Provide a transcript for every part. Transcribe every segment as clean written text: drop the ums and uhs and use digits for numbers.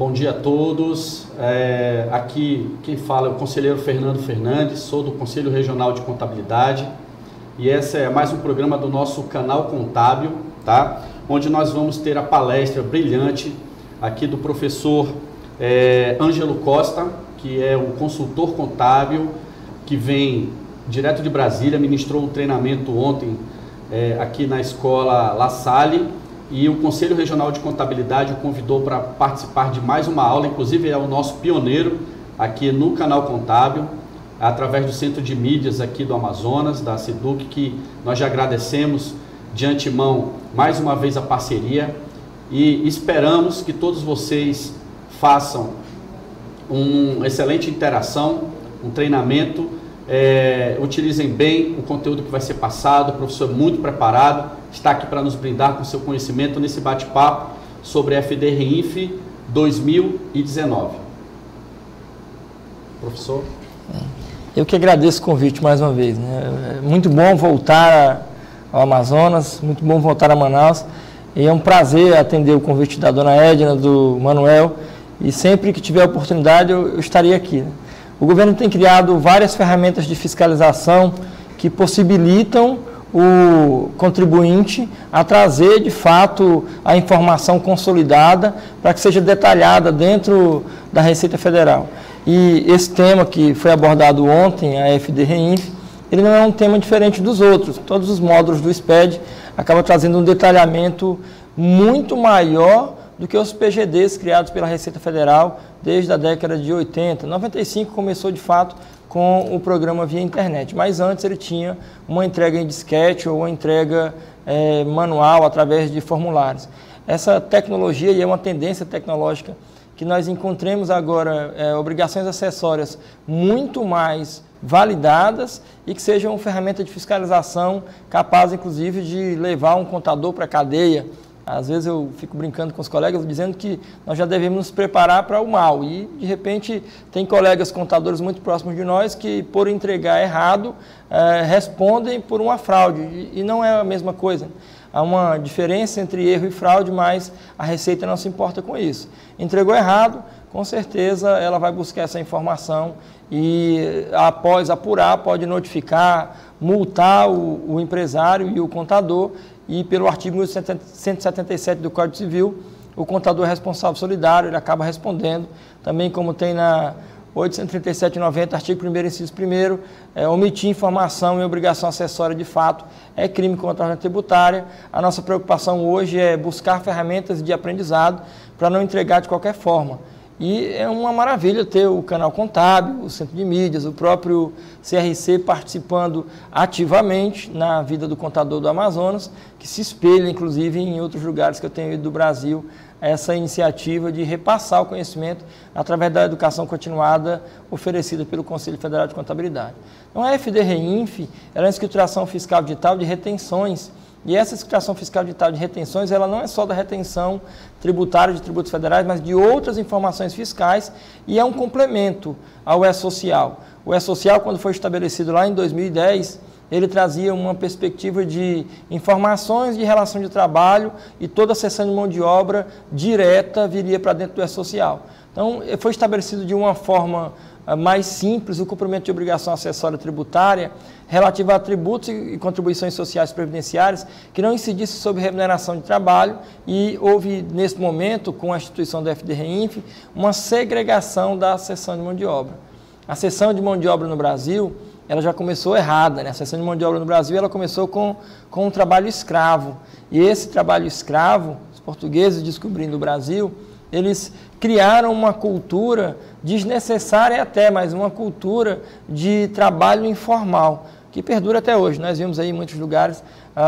Bom dia a todos. Aqui quem fala é o conselheiro Fernando Fernandes, sou do Conselho Regional de Contabilidade e esse é mais um programa do nosso canal Contábil, tá? Onde nós vamos ter a palestra brilhante aqui do professor Ângelo Costa, que é um consultor contábil que vem direto de Brasília, ministrou um treinamento ontem aqui na escola La Salle. E o Conselho Regional de Contabilidade o convidou para participar de mais uma aula, inclusive é o nosso pioneiro aqui no canal Contábil, através do Centro de Mídias aqui do Amazonas, da SEDUC, que nós já agradecemos de antemão mais uma vez a parceria e esperamos que todos vocês façam uma excelente interação, um treinamento, utilizem bem o conteúdo que vai ser passado. O professor é muito preparado, está aqui para nos brindar com seu conhecimento nesse bate-papo sobre a FDRINF 2019. Professor? Eu que agradeço o convite mais uma vez, né? É muito bom voltar ao Amazonas, muito bom voltar a Manaus, e é um prazer atender o convite da dona Edna, do Manuel, e sempre que tiver oportunidade eu estarei aqui, né? O governo tem criado várias ferramentas de fiscalização que possibilitam o contribuinte a trazer, de fato, a informação consolidada para que seja detalhada dentro da Receita Federal. E esse tema que foi abordado ontem, a FDRINF, ele não é um tema diferente dos outros. Todos os módulos do SPED acabam trazendo um detalhamento muito maior do que os PGDs criados pela Receita Federal desde a década de 80. 95 começou, de fato, com o programa via internet, mas antes ele tinha uma entrega em disquete ou uma entrega manual através de formulários. Essa tecnologia, e é uma tendência tecnológica que nós encontremos agora, obrigações acessórias muito mais validadas e que sejam uma ferramenta de fiscalização capaz, inclusive, de levar um contador para a cadeia. Às vezes eu fico brincando com os colegas, dizendo que nós já devemos nos preparar para o mal. E, de repente, tem colegas contadores muito próximos de nós que, por entregar errado, respondem por uma fraude. E não é a mesma coisa. Há uma diferença entre erro e fraude, mas a Receita não se importa com isso. Entregou errado, com certeza ela vai buscar essa informação e, após apurar, pode notificar, multar o empresário e o contador. E pelo artigo 1177 do Código Civil, o contador responsável solidário, ele acaba respondendo. Também como tem na 837/90, artigo 1º, inciso 1º, omitir informação e obrigação acessória de fato é crime contra a ordem tributária. A nossa preocupação hoje é buscar ferramentas de aprendizado para não entregar de qualquer forma. E é uma maravilha ter o canal Contábil, o Centro de Mídias, o próprio CRC participando ativamente na vida do contador do Amazonas, que se espelha, inclusive, em outros lugares que eu tenho ido do Brasil, essa iniciativa de repassar o conhecimento através da educação continuada oferecida pelo Conselho Federal de Contabilidade. Então, a FDRINF é uma escrituração fiscal digital de retenções. E essa escrituração fiscal digital de retenções, ela não é só da retenção tributária de tributos federais, mas de outras informações fiscais e é um complemento ao E-Social. O E-Social, quando foi estabelecido lá em 2010, ele trazia uma perspectiva de informações de relação de trabalho e toda a seção de mão de obra direta viria para dentro do E-Social. Então, foi estabelecido de uma forma mais simples o cumprimento de obrigação acessória tributária relativa a tributos e contribuições sociais previdenciárias que não incidisse sobre remuneração de trabalho e houve, nesse momento, com a instituição da FDRINF, uma segregação da seção de mão de obra. A seção de mão de obra no Brasil, ela já começou errada, né? A seção de mão de obra no Brasil, ela começou com um trabalho escravo. E esse trabalho escravo, os portugueses descobrindo o Brasil, eles criaram uma cultura desnecessária até, mas uma cultura de trabalho informal, que perdura até hoje. Nós vimos aí em muitos lugares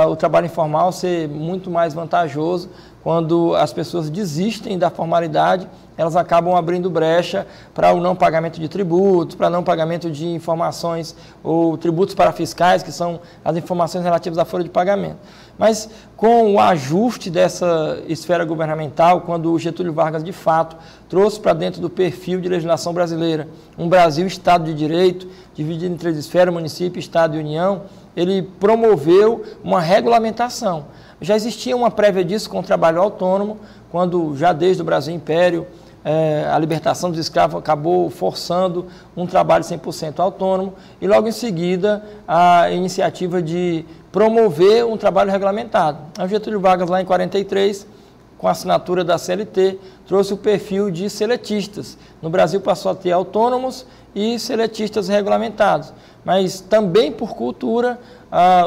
o trabalho informal ser muito mais vantajoso. Quando as pessoas desistem da formalidade, elas acabam abrindo brecha para o não pagamento de tributos, para não pagamento de informações ou tributos parafiscais, que são as informações relativas à folha de pagamento. Mas com o ajuste dessa esfera governamental, quando o Getúlio Vargas, de fato, trouxe para dentro do perfil de legislação brasileira um Brasil Estado de Direito, dividido em 3 esferas, município, Estado e União, ele promoveu uma regulamentação. Já existia uma prévia disso com o trabalho autônomo, quando já desde o Brasil Império, a libertação dos escravos acabou forçando um trabalho 100% autônomo e logo em seguida a iniciativa de promover um trabalho regulamentado. O Getúlio Vargas, lá em 43, com a assinatura da CLT, trouxe o perfil de seletistas. No Brasil passou a ter autônomos e seletistas regulamentados, mas também por cultura,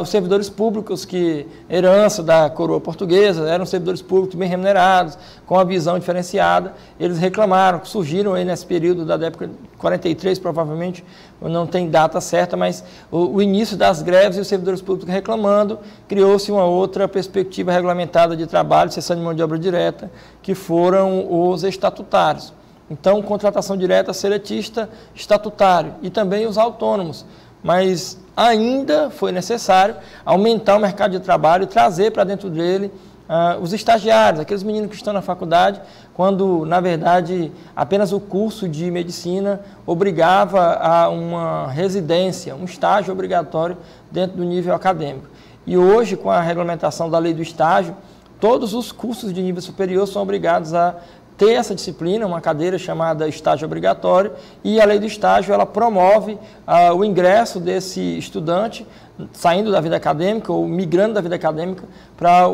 os servidores públicos, que herança da coroa portuguesa, eram servidores públicos bem remunerados, com a visão diferenciada, eles reclamaram, surgiram aí nesse período da década de 43, provavelmente, não tem data certa, mas o início das greves e os servidores públicos reclamando, criou-se uma outra perspectiva regulamentada de trabalho, cessão de mão de obra direta, que foram os estatutários. Então, contratação direta, seletista, estatutário e também os autônomos. Mas ainda foi necessário aumentar o mercado de trabalho e trazer para dentro dele os estagiários, aqueles meninos que estão na faculdade, quando, na verdade, apenas o curso de medicina obrigava a uma residência, um estágio obrigatório dentro do nível acadêmico. E hoje, com a regulamentação da lei do estágio, todos os cursos de nível superior são obrigados a ter essa disciplina, uma cadeira chamada estágio obrigatório, e a lei do estágio ela promove o ingresso desse estudante saindo da vida acadêmica ou migrando da vida acadêmica para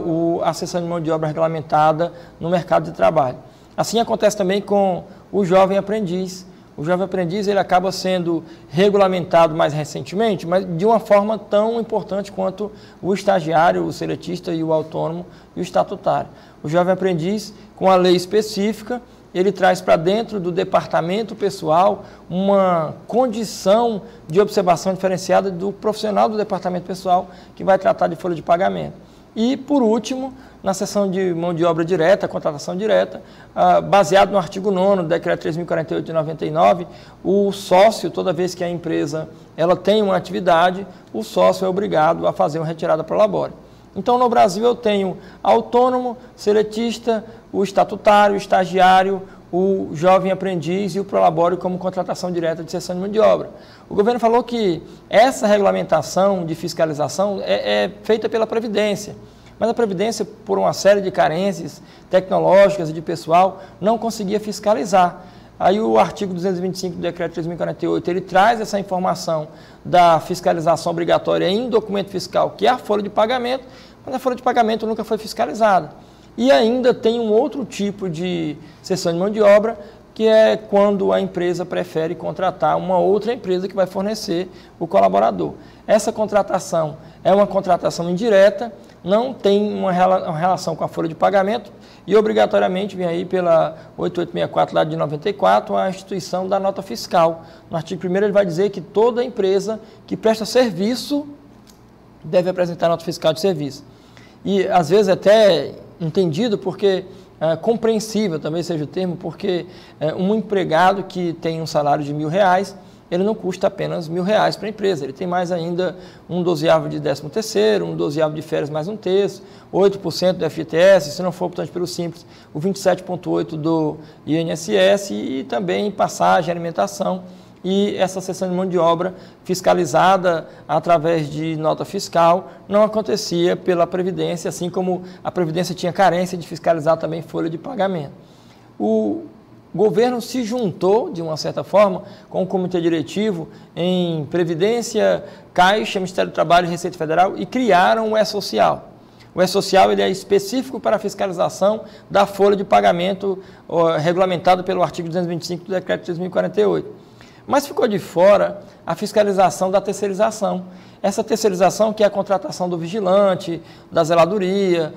a cessão de mão de obra regulamentada no mercado de trabalho. Assim acontece também com o jovem aprendiz. O jovem aprendiz ele acaba sendo regulamentado mais recentemente, mas de uma forma tão importante quanto o estagiário, o seletista e o autônomo e o estatutário. O jovem aprendiz, com a lei específica, ele traz para dentro do departamento pessoal uma condição de observação diferenciada do profissional do departamento pessoal que vai tratar de folha de pagamento. E, por último, na seção de mão de obra direta, contratação direta, baseado no artigo 9º do Decreto 3.048 de 99, o sócio, toda vez que a empresa ela tem uma atividade, o sócio é obrigado a fazer uma retirada pro labore. Então, no Brasil, eu tenho autônomo, seletista, o estatutário, o estagiário, o jovem aprendiz e o prolabore como contratação direta de cessão de mão de obra. O governo falou que essa regulamentação de fiscalização é feita pela Previdência, mas a Previdência, por uma série de carências tecnológicas e de pessoal, não conseguia fiscalizar. Aí o artigo 225 do Decreto 3.048, ele traz essa informação da fiscalização obrigatória em documento fiscal, que é a folha de pagamento, mas a folha de pagamento nunca foi fiscalizada. E ainda tem um outro tipo de cessão de mão de obra, que é quando a empresa prefere contratar uma outra empresa que vai fornecer o colaborador. Essa contratação é uma contratação indireta, não tem uma relação com a folha de pagamento e obrigatoriamente vem aí pela 8864 lá de 94 a instituição da nota fiscal. No artigo 1º ele vai dizer que toda empresa que presta serviço deve apresentar nota fiscal de serviço. E às vezes até entendido porque compreensível também seja o termo, porque um empregado que tem um salário de R$1.000, ele não custa apenas R$1.000 para a empresa, ele tem mais ainda um 12º de 13º, um 12º de férias mais um terço, 8% do FGTS, se não for, portanto, pelo Simples, o 27,8% do INSS e também passagem, alimentação e essa cessão de mão de obra fiscalizada através de nota fiscal não acontecia pela Previdência, assim como a Previdência tinha carência de fiscalizar também folha de pagamento. O governo se juntou, de uma certa forma, com o Comitê Diretivo em Previdência, Caixa, Ministério do Trabalho e Receita Federal e criaram o E-Social. O E-Social ele é específico para a fiscalização da folha de pagamento regulamentado pelo artigo 225 do Decreto 3.048. Mas ficou de fora a fiscalização da terceirização. Essa terceirização que é a contratação do vigilante, da zeladoria,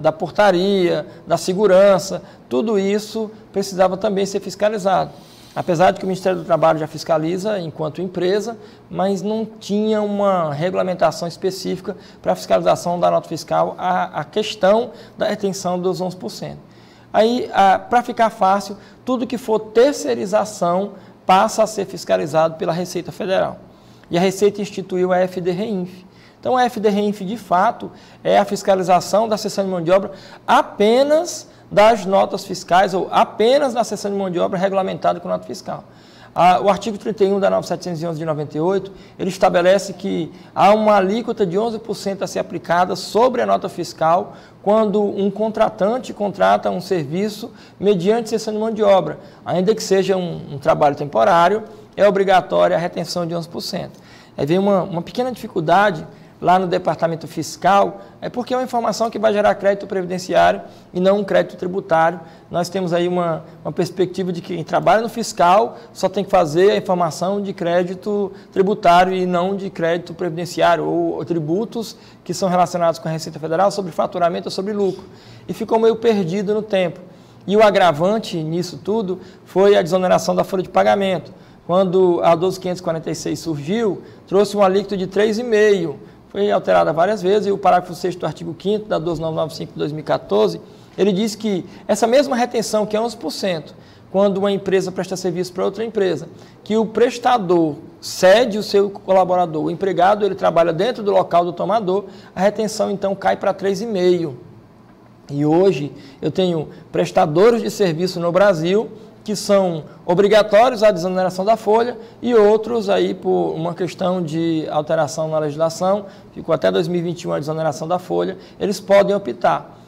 da portaria, da segurança, tudo isso precisava também ser fiscalizado. Apesar de que o Ministério do Trabalho já fiscaliza enquanto empresa, mas não tinha uma regulamentação específica para a fiscalização da nota fiscal, a questão da retenção dos 11%. Aí, para ficar fácil, tudo que for terceirização passa a ser fiscalizado pela Receita Federal. E a Receita instituiu a FDREINF. Então, a FDREINF, de fato, é a fiscalização da cessão de mão de obra apenas das notas fiscais ou apenas na cessão de mão de obra regulamentada com nota fiscal. O artigo 31 da 9711 de 98, ele estabelece que há uma alíquota de 11% a ser aplicada sobre a nota fiscal quando um contratante contrata um serviço mediante cessão de mão de obra. Ainda que seja um trabalho temporário, é obrigatória a retenção de 11%. Aí vem uma pequena dificuldade lá no departamento fiscal, é porque é uma informação que vai gerar crédito previdenciário e não um crédito tributário. Nós temos aí uma perspectiva de que quem trabalha no fiscal só tem que fazer a informação de crédito tributário e não de crédito previdenciário ou tributos que são relacionados com a Receita Federal sobre faturamento ou sobre lucro. E ficou meio perdido no tempo. E o agravante nisso tudo foi a desoneração da folha de pagamento. Quando a 12.546 surgiu, trouxe um alíquota de 3,5%. Foi alterada várias vezes e o parágrafo 6º do artigo 5º da 12.995 de 2014, ele diz que essa mesma retenção, que é 11%, quando uma empresa presta serviço para outra empresa, que o prestador cede o seu colaborador, o empregado, ele trabalha dentro do local do tomador, a retenção então cai para 3,5%. E hoje eu tenho prestadores de serviço no Brasil que são obrigatórios à desoneração da folha e outros aí por uma questão de alteração na legislação, ficou até 2021 a desoneração da folha, eles podem optar.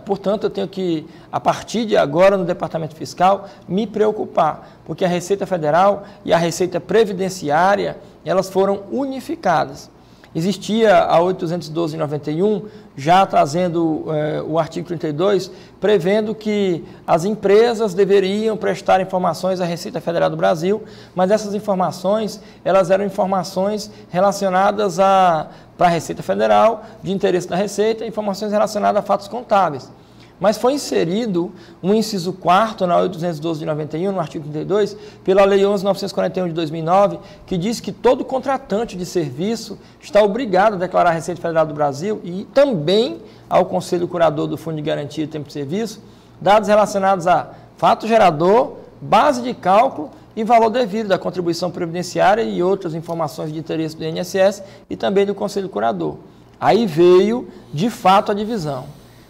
Portanto, eu tenho que, a partir de agora, no Departamento Fiscal, me preocupar, porque a Receita Federal e a Receita Previdenciária, elas foram unificadas. Existia a 812/91, já trazendo o artigo 32, prevendo que as empresas deveriam prestar informações à Receita Federal do Brasil, mas essas informações, elas eram informações relacionadas para a Receita Federal, de interesse da Receita, informações relacionadas a fatos contábeis. Mas foi inserido um inciso 4º na 812/91, no artigo 32, pela Lei 11.941 de 2009, que diz que todo contratante de serviço está obrigado a declarar à Receita Federal do Brasil e também ao Conselho Curador do Fundo de Garantia e Tempo de Serviço, dados relacionados a fato gerador, base de cálculo e valor devido da contribuição previdenciária e outras informações de interesse do INSS e também do Conselho Curador. Aí veio, de fato, a divisão.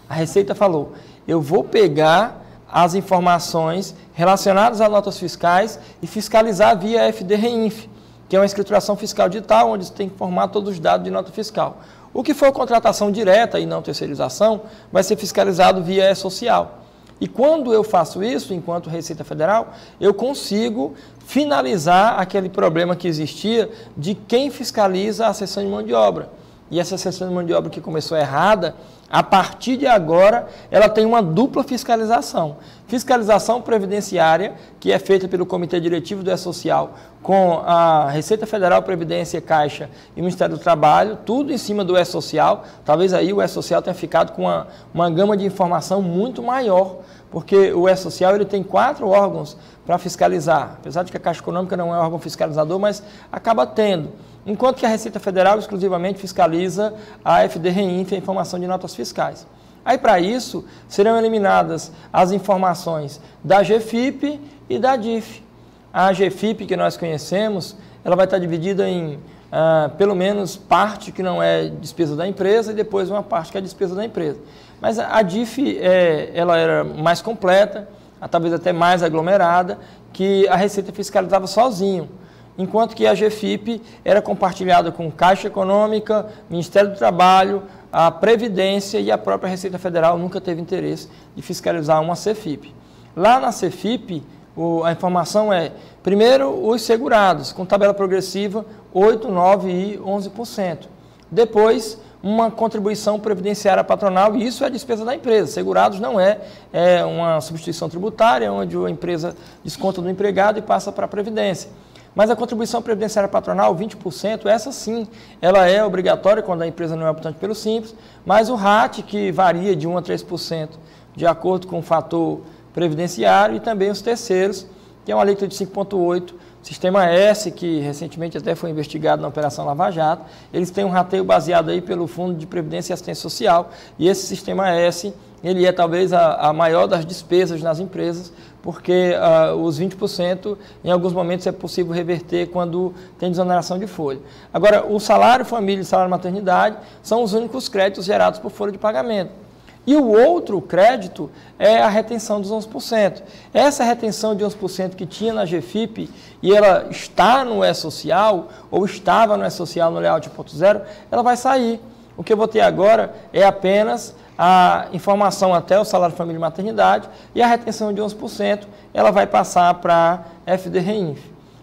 A Receita falou, eu vou pegar as informações relacionadas a notas fiscais e fiscalizar via FD-REINF, que é uma escrituração fiscal digital, onde você tem que informar todos os dados de nota fiscal. O que for contratação direta e não terceirização, vai ser fiscalizado via E-Social. E quando eu faço isso, enquanto Receita Federal, eu consigo finalizar aquele problema que existia de quem fiscaliza a cessão de mão de obra. E essa cessão de mão de obra que começou errada, a partir de agora, ela tem uma dupla fiscalização. Fiscalização previdenciária, que é feita pelo Comitê Diretivo do E-Social, com a Receita Federal, Previdência, Caixa e Ministério do Trabalho, tudo em cima do E-Social. Talvez aí o E-Social tenha ficado com uma gama de informação muito maior, porque o E-Social ele tem 4 órgãos para fiscalizar, apesar de que a Caixa Econômica não é um órgão fiscalizador, mas acaba tendo. Enquanto que a Receita Federal exclusivamente fiscaliza a FD-REINF, a informação de notas fiscais. Aí, para isso, serão eliminadas as informações da GFIP e da DIF. A GFIP, que nós conhecemos, ela vai estar dividida em, pelo menos, parte que não é despesa da empresa e depois uma parte que é despesa da empresa. Mas a DIF, ela era mais completa, talvez até mais aglomerada, que a Receita fiscalizava sozinho. Enquanto que a GFIP era compartilhada com Caixa Econômica, Ministério do Trabalho, a Previdência e a própria Receita Federal nunca teve interesse de fiscalizar uma CFIP. Lá na CFIP, a informação é, primeiro, os segurados, com tabela progressiva 8%, 9% e 11%. Depois, uma contribuição previdenciária patronal, e isso é despesa da empresa. Segurados não é uma substituição tributária, onde a empresa desconta do empregado e passa para a Previdência. Mas a contribuição previdenciária patronal, 20%, essa sim, ela é obrigatória quando a empresa não é optante pelo Simples, mas o RAT, que varia de 1% a 3%, de acordo com o fator previdenciário, e também os terceiros, que é uma alíquota de 5,8%, Sistema S, que recentemente até foi investigado na Operação Lava Jato, eles têm um rateio baseado aí pelo Fundo de Previdência e Assistência Social, e esse Sistema S, ele é talvez a maior das despesas nas empresas, porque os 20%, em alguns momentos, é possível reverter quando tem desoneração de folha. Agora, o salário família e salário maternidade são os únicos créditos gerados por folha de pagamento. E o outro crédito é a retenção dos 11%. Essa retenção de 11% que tinha na GFIP e ela está no E-Social, ou estava no E-Social no Layout 1.0, ela vai sair. O que eu vou ter agora é apenas a informação até o salário família e maternidade e a retenção de 11% ela vai passar para a FD-REINF.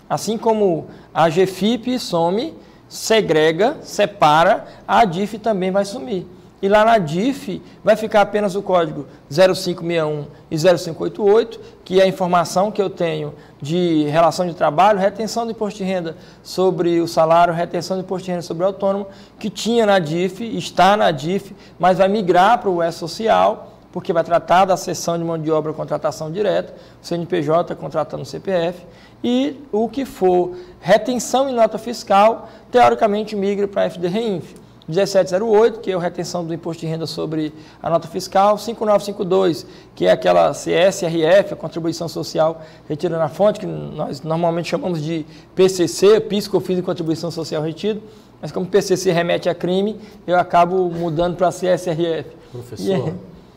Assim como a GFIP some, segrega, separa, a DIF também vai sumir. E lá na DIF vai ficar apenas o código 0561 e 0588, que é a informação que eu tenho de relação de trabalho, retenção do imposto de renda sobre o salário, retenção do imposto de renda sobre o autônomo, que tinha na DIF, está na DIF, mas vai migrar para o E-Social, porque vai tratar da cessão de mão de obra, contratação direta, o CNPJ contratando o CPF, e o que for retenção em nota fiscal, teoricamente migra para a FD-REINF. 1708, que é a retenção do imposto de renda sobre a nota fiscal, 5952, que é aquela CSRF, a contribuição social retida na fonte, que nós normalmente chamamos de PCC, PIS, COFINS e contribuição social retida, mas como PCC remete a crime, eu acabo mudando para a CSRF. Professor,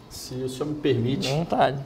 se o senhor me permite,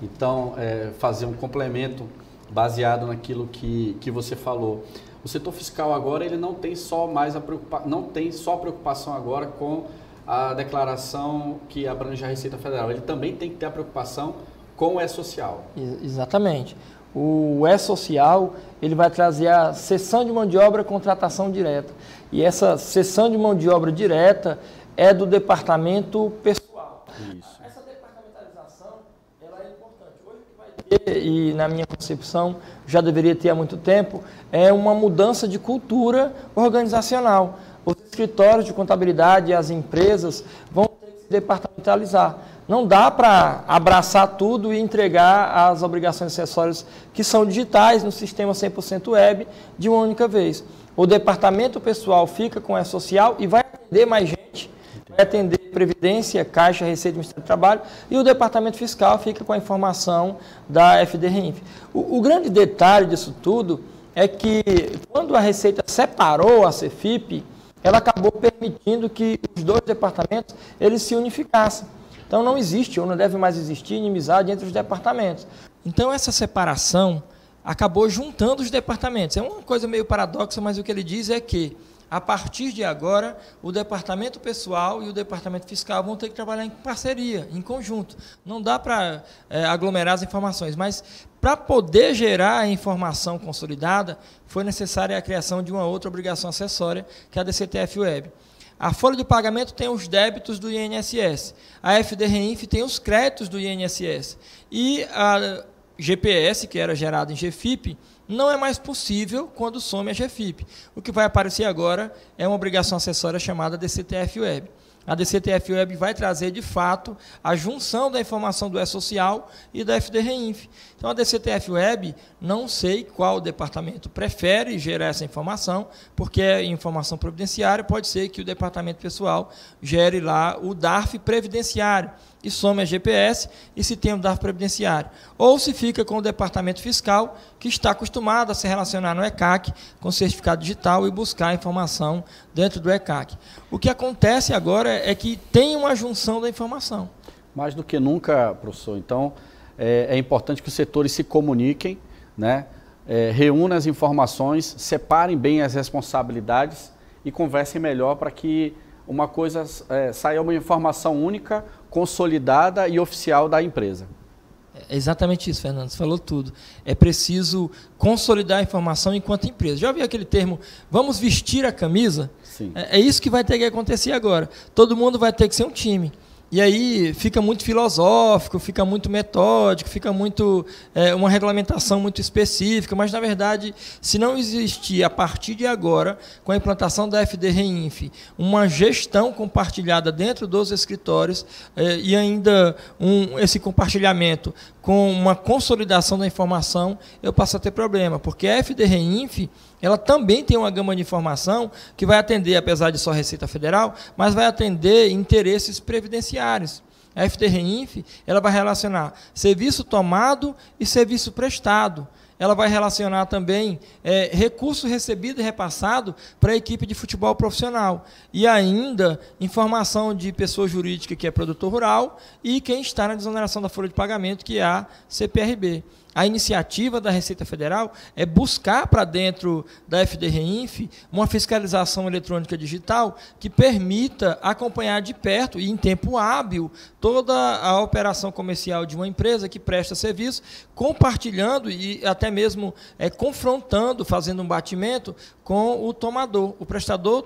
então, fazer um complemento baseado naquilo que você falou. O setor fiscal agora ele não tem só a preocupação agora com a declaração que abrange a Receita Federal. Ele também tem que ter a preocupação com o E-Social. Exatamente. O E-Social ele vai trazer a cessão de mão de obra, contratação direta. E essa cessão de mão de obra direta é do departamento pessoal. Isso. Essa departamentalização ela é importante. Hoje o que vai ter, e na minha concepção já deveria ter há muito tempo, é uma mudança de cultura organizacional. Os escritórios de contabilidade e as empresas vão ter que se departamentalizar. Não dá para abraçar tudo e entregar as obrigações acessórias que são digitais no sistema 100% web de uma única vez. O departamento pessoal fica com a E-Social e vai atender mais gente, vai atender Previdência, Caixa, Receita e Ministério do Trabalho, e o departamento fiscal fica com a informação da FD-REINF. O grande detalhe disso tudo é que quando a Receita separou a CEFIP, ela acabou permitindo que os dois departamentos eles se unificassem. Então não existe ou não deve mais existir inimizade entre os departamentos. Então essa separação acabou juntando os departamentos. É uma coisa meio paradoxa, mas o que ele diz é que a partir de agora, o departamento pessoal e o departamento fiscal vão ter que trabalhar em parceria, em conjunto. Não dá para aglomerar as informações, mas para poder gerar a informação consolidada, foi necessária a criação de uma outra obrigação acessória, que é a DCTF-Web. A folha de pagamento tem os débitos do INSS, a FD-REINF tem os créditos do INSS, e a GPS, que era gerada em GFIP, não é mais possível quando some a GFIP. O que vai aparecer agora é uma obrigação acessória chamada DCTF-Web. A DCTF-Web vai trazer, de fato, a junção da informação do E-Social e da FD-REINF. Então, a DCTF-Web, não sei qual departamento prefere gerar essa informação, porque é informação previdenciária, pode ser que o departamento pessoal gere lá o DARF previdenciário, e some a GPS e se tem o DARF previdenciário. Ou se fica com o departamento fiscal, que está acostumado a se relacionar no ECAC com certificado digital e buscar a informação dentro do ECAC. O que acontece agora é que tem uma junção da informação. Mais do que nunca, professor, então, é importante que os setores se comuniquem, né? Reúnam as informações, separem bem as responsabilidades e conversem melhor para que uma coisa saia uma informação única, consolidada e oficial da empresa. É exatamente isso, Fernando, você falou tudo. É preciso consolidar a informação enquanto empresa. Já ouviu aquele termo, vamos vestir a camisa? Sim. É isso que vai ter que acontecer agora. Todo mundo vai ter que ser um time. E aí fica muito filosófico, fica muito metódico, fica muito uma regulamentação muito específica, mas, na verdade, se não existir, a partir de agora, com a implantação da FD-REINF, uma gestão compartilhada dentro dos escritórios e ainda esse compartilhamento com uma consolidação da informação, eu passo a ter problema, porque a FD-REINF ela também tem uma gama de informação que vai atender, apesar de só Receita Federal, mas vai atender interesses previdenciários. A FD-REINF ela vai relacionar serviço tomado e serviço prestado. ela vai relacionar também recurso recebido e repassado para a equipe de futebol profissional. E ainda informação de pessoa jurídica, que é produtor rural, e quem está na desoneração da folha de pagamento, que é a CPRB. A iniciativa da Receita Federal é buscar para dentro da FDREINF uma fiscalização eletrônica digital que permita acompanhar de perto e em tempo hábil toda a operação comercial de uma empresa que presta serviço, compartilhando e até mesmo confrontando, fazendo um batimento com o tomador. O prestador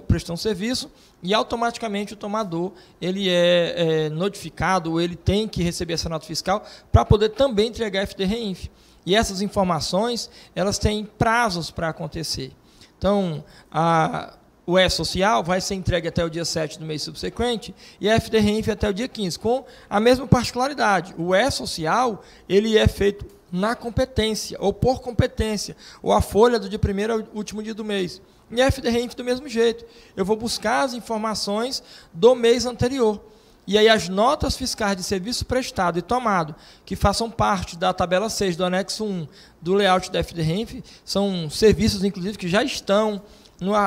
prestou um serviço e automaticamente o tomador ele é notificado, ou ele tem que receber essa nota fiscal para poder também entregar a FDREINF. E essas informações, elas têm prazos para acontecer. Então, o E-Social vai ser entregue até o dia 7 do mês subsequente e a FDREINF até o dia 15, com a mesma particularidade. O E-Social, ele é feito na competência, ou por competência, ou a folha do dia 1º ao último dia do mês. E a FDREINF do mesmo jeito. Eu vou buscar as informações do mês anterior. E aí as notas fiscais de serviço prestado e tomado, que façam parte da tabela 6 do anexo 1 do layout da FDREINF, são serviços, inclusive, que já estão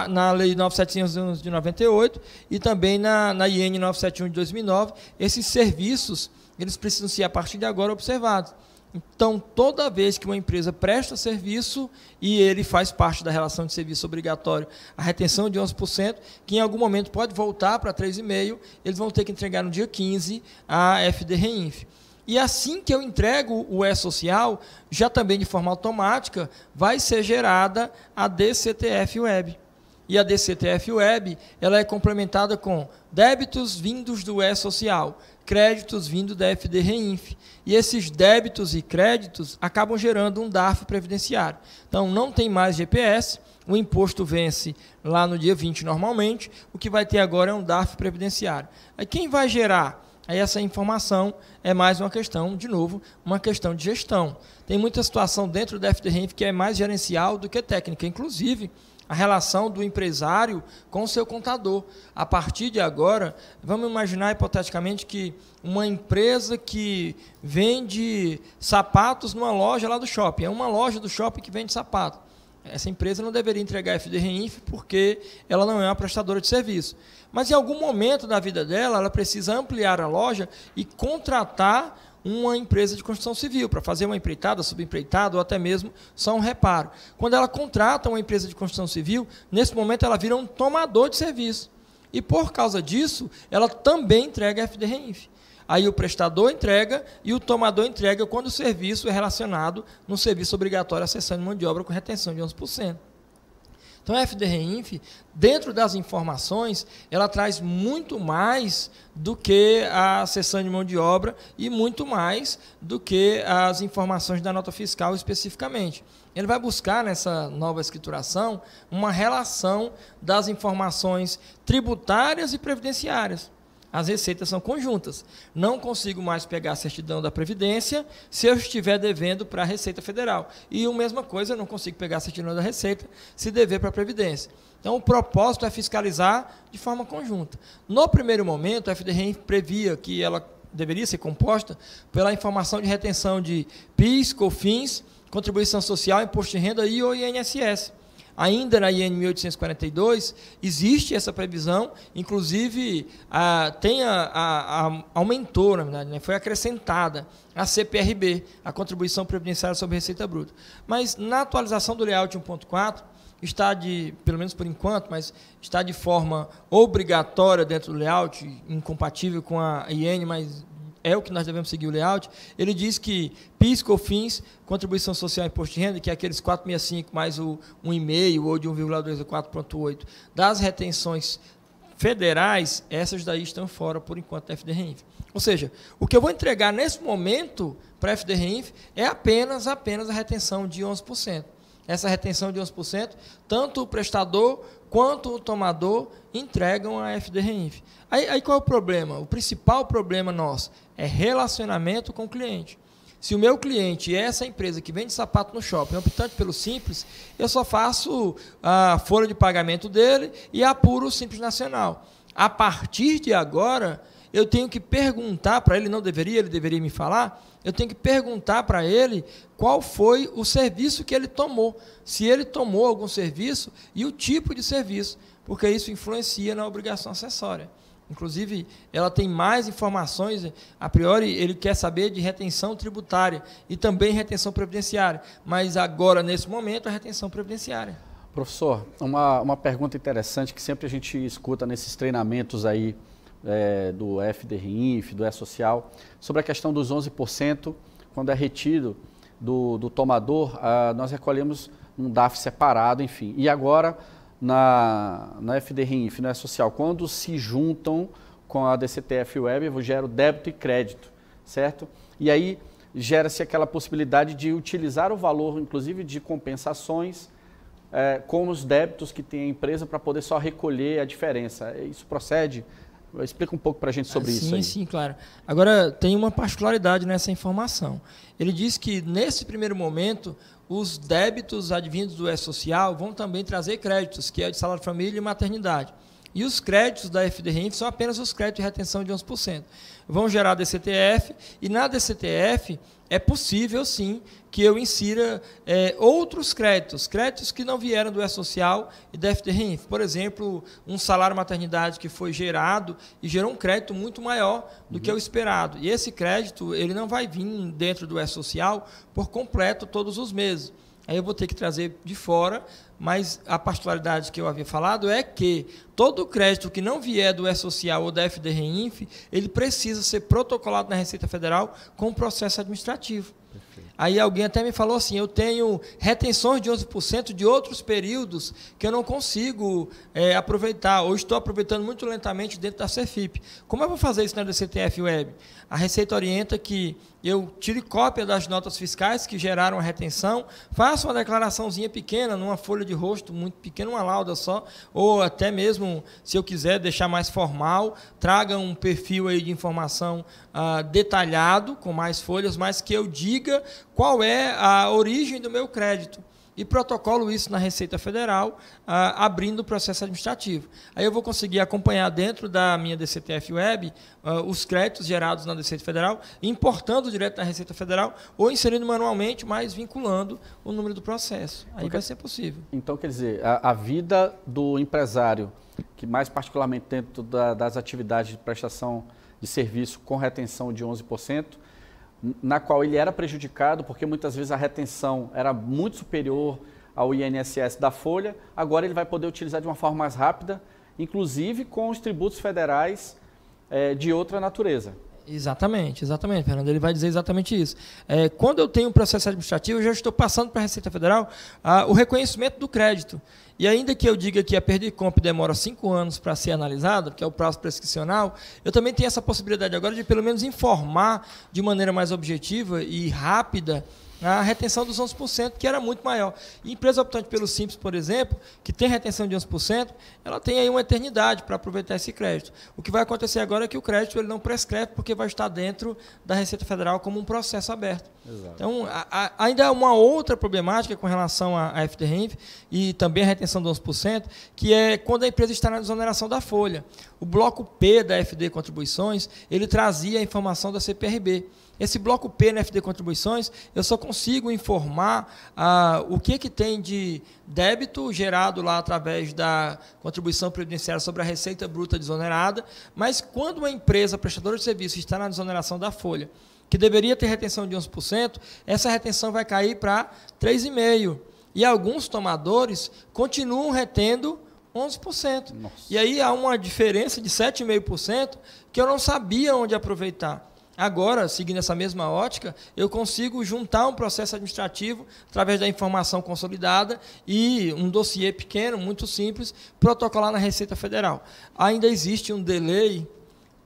na Lei 9.711 de 98 e também na IN 971 de 2009. Esses serviços, eles precisam ser, a partir de agora, observados. Então, toda vez que uma empresa presta serviço e ele faz parte da relação de serviço obrigatório, a retenção de 11%, que em algum momento pode voltar para 3,5%, eles vão ter que entregar no dia 15 a FDREINF. E assim que eu entrego o E-Social, já também de forma automática, vai ser gerada a DCTF Web. E a DCTF Web, ela é complementada com débitos vindos do E-Social, créditos vindos da FDREINF. E esses débitos e créditos acabam gerando um DARF previdenciário. Então, não tem mais GPS, o imposto vence lá no dia 20 normalmente, o que vai ter agora é um DARF previdenciário. Aí quem vai gerar essa informação é mais uma questão, de novo, uma questão de gestão. Tem muita situação dentro da FDREINF que é mais gerencial do que técnica, inclusive a relação do empresário com o seu contador. A partir de agora, vamos imaginar hipoteticamente que uma empresa que vende sapatos numa loja lá do shopping, é uma loja do shopping que vende sapato. Essa empresa não deveria entregar FDREINF porque ela não é uma prestadora de serviço. Mas em algum momento da vida dela, ela precisa ampliar a loja e contratar uma empresa de construção civil para fazer uma empreitada, subempreitada ou até mesmo só um reparo. Quando ela contrata uma empresa de construção civil, nesse momento ela vira um tomador de serviço. E por causa disso, ela também entrega a FDREINF. Aí o prestador entrega e o tomador entrega quando o serviço é relacionado no serviço obrigatório à cessão de mão de obra com retenção de 11%. Então, a FDREINF, dentro das informações, ela traz muito mais do que a cessão de mão de obra e muito mais do que as informações da nota fiscal especificamente. Ele vai buscar, nessa nova escrituração, uma relação das informações tributárias e previdenciárias. As receitas são conjuntas. Não consigo mais pegar a certidão da Previdência se eu estiver devendo para a Receita Federal. E a mesma coisa, eu não consigo pegar a certidão da Receita se dever para a Previdência. Então, o propósito é fiscalizar de forma conjunta. No primeiro momento, a FDREINF previa que ela deveria ser composta pela informação de retenção de PIS, COFINS, Contribuição Social, Imposto de Renda e o INSS. Ainda na IN 1842, existe essa previsão, inclusive aumentou, na verdade, foi acrescentada a CPRB, a Contribuição Previdenciária sobre Receita Bruta. Mas na atualização do layout 1.4, está pelo menos por enquanto, mas está de forma obrigatória dentro do layout, incompatível com a IN, mas é o que nós devemos seguir o layout. Ele diz que PIS, COFINS, Contribuição Social e Imposto de Renda, que é aqueles 4,65 mais o 1,5 ou de 1,2 a 4,8 das retenções federais, essas daí estão fora, por enquanto, da FDREINF. Ou seja, o que eu vou entregar nesse momento para a FDREINF é apenas a retenção de 11%. Essa retenção de 11%, tanto o prestador quanto o tomador entregam a FDREINF. Aí qual é o problema? O principal problema nosso é relacionamento com o cliente. Se o meu cliente é essa empresa que vende sapato no shopping, optante pelo Simples, eu só faço a folha de pagamento dele e apuro o Simples Nacional. A partir de agora, eu tenho que perguntar para ele, ele deveria me falar, eu tenho que perguntar para ele qual foi o serviço que ele tomou, se ele tomou algum serviço e o tipo de serviço, porque isso influencia na obrigação acessória. Inclusive, ela tem mais informações, a priori ele quer saber de retenção tributária e também retenção previdenciária, mas agora, nesse momento, a retenção previdenciária. Professor, uma pergunta interessante que sempre a gente escuta nesses treinamentos aí do FDRINF, do E-Social, sobre a questão dos 11%, quando é retido do tomador, nós recolhemos um DAF separado, enfim. E agora, na FDRINF, no E-Social, quando se juntam com a DCTF Web, eu gero débito e crédito, certo? E aí gera-se aquela possibilidade de utilizar o valor, inclusive de compensações, com os débitos que tem a empresa para poder só recolher a diferença. Isso procede? Explica um pouco para a gente sobre isso aí. Sim, claro. Agora, tem uma particularidade nessa informação. Ele diz que, nesse primeiro momento, os débitos advindos do E-Social vão também trazer créditos, que é de salário família e maternidade. E os créditos da FDRINF são apenas os créditos de retenção de 11%. Vão gerar DCTF, e na DCTF é possível, sim, que eu insira outros créditos que não vieram do E-Social e da FDRINF. Por exemplo, um salário maternidade que foi gerado e gerou um crédito muito maior do que o esperado. E esse crédito ele não vai vir dentro do E-Social por completo todos os meses. Aí eu vou ter que trazer de fora, mas a particularidade que eu havia falado é que todo crédito que não vier do E-Social ou da FDRINF, ele precisa ser protocolado na Receita Federal com processo administrativo. Perfeito. Aí alguém até me falou assim, eu tenho retenções de 11% de outros períodos que eu não consigo aproveitar, ou estou aproveitando muito lentamente dentro da CEFIP. Como eu vou fazer isso na DCTF Web? A Receita orienta que eu tire cópia das notas fiscais que geraram a retenção, faça uma declaraçãozinha pequena, numa folha de rosto muito pequena, uma lauda só, ou até mesmo, se eu quiser deixar mais formal, traga um perfil aí de informação detalhado, com mais folhas, mas que eu diga qual é a origem do meu crédito. E protocolo isso na Receita Federal, abrindo o processo administrativo. Aí eu vou conseguir acompanhar dentro da minha DCTF Web os créditos gerados na Receita Federal, importando direto da Receita Federal ou inserindo manualmente, mas vinculando o número do processo. Aí vai ser possível. Então, quer dizer, a vida do empresário, que mais particularmente dentro das atividades de prestação de serviço com retenção de 11%, na qual ele era prejudicado, porque muitas vezes a retenção era muito superior ao INSS da folha, agora ele vai poder utilizar de uma forma mais rápida, inclusive com os tributos federais de outra natureza. Exatamente, Fernando. Ele vai dizer exatamente isso. Quando eu tenho um processo administrativo, eu já estou passando para a Receita Federal o reconhecimento do crédito. E ainda que eu diga que a perda de compra demora 5 anos para ser analisada, que é o prazo prescricional, eu também tenho essa possibilidade agora de pelo menos informar de maneira mais objetiva e rápida a retenção dos 11%, que era muito maior. E empresa optante pelo Simples, por exemplo, que tem retenção de 11%, ela tem aí uma eternidade para aproveitar esse crédito. O que vai acontecer agora é que o crédito ele não prescreve, porque vai estar dentro da Receita Federal como um processo aberto. Exato. Então, ainda há uma outra problemática com relação à FDRINF e também a retenção de 11%, que é quando a empresa está na desoneração da folha. O bloco P da FD Contribuições, ele trazia a informação da CPRB. Esse bloco P na FD Contribuições, eu só consigo informar o que tem de débito gerado lá através da contribuição previdenciária sobre a receita bruta desonerada, mas quando uma empresa prestadora de serviço está na desoneração da folha, que deveria ter retenção de 11%, essa retenção vai cair para 3,5%. E alguns tomadores continuam retendo 11%. Nossa. E aí há uma diferença de 7,5% que eu não sabia onde aproveitar. Agora, seguindo essa mesma ótica, eu consigo juntar um processo administrativo através da informação consolidada e um dossiê pequeno, muito simples, protocolar na Receita Federal. Ainda existe um delay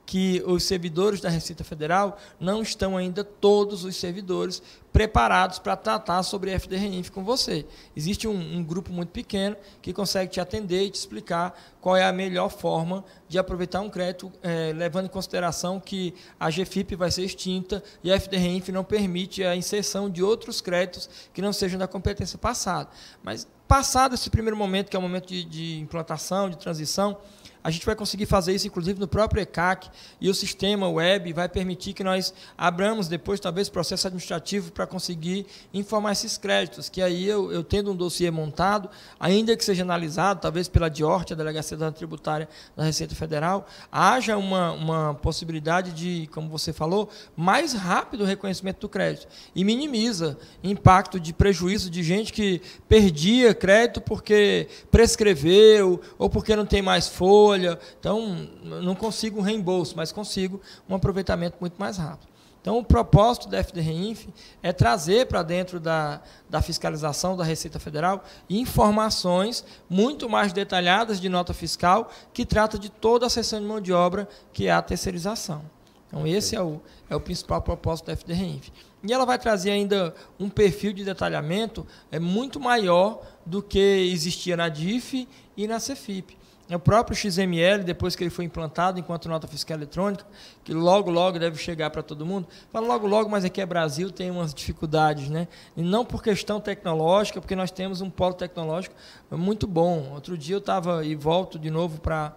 que os servidores da Receita Federal não estão ainda todos os servidores preparados para tratar sobre FDRINF com você. Existe um grupo muito pequeno que consegue te atender e te explicar qual é a melhor forma de aproveitar um crédito, levando em consideração que a GFIP vai ser extinta e a FDRINF não permite a inserção de outros créditos que não sejam da competência passada. Mas, passado esse primeiro momento, que é o momento de implantação, de transição, a gente vai conseguir fazer isso, inclusive, no próprio ECAC, e o sistema web vai permitir que nós abramos depois, talvez, processo administrativo para conseguir informar esses créditos, que aí eu tendo um dossiê montado, ainda que seja analisado, talvez pela DIORT, a Delegacia Tributária da Receita Federal, haja uma possibilidade de, como você falou, mais rápido o reconhecimento do crédito e minimiza impacto de prejuízo de gente que perdia crédito porque prescreveu ou porque não tem mais folha. Então, não consigo um reembolso, mas consigo um aproveitamento muito mais rápido. Então, o propósito da FDREINF é trazer para dentro da fiscalização da Receita Federal informações muito mais detalhadas de nota fiscal que trata de toda a seção de mão de obra, que é a terceirização. Então, esse é o principal propósito da FDREINF. E ela vai trazer ainda um perfil de detalhamento muito maior do que existia na DIF e na CEFIP. O próprio XML, depois que ele foi implantado enquanto nota fiscal eletrônica, que logo, logo deve chegar para todo mundo, fala logo, logo, mas aqui é Brasil, tem umas dificuldades, né? E não por questão tecnológica, porque nós temos um polo tecnológico muito bom. Outro dia eu estava, e volto de novo para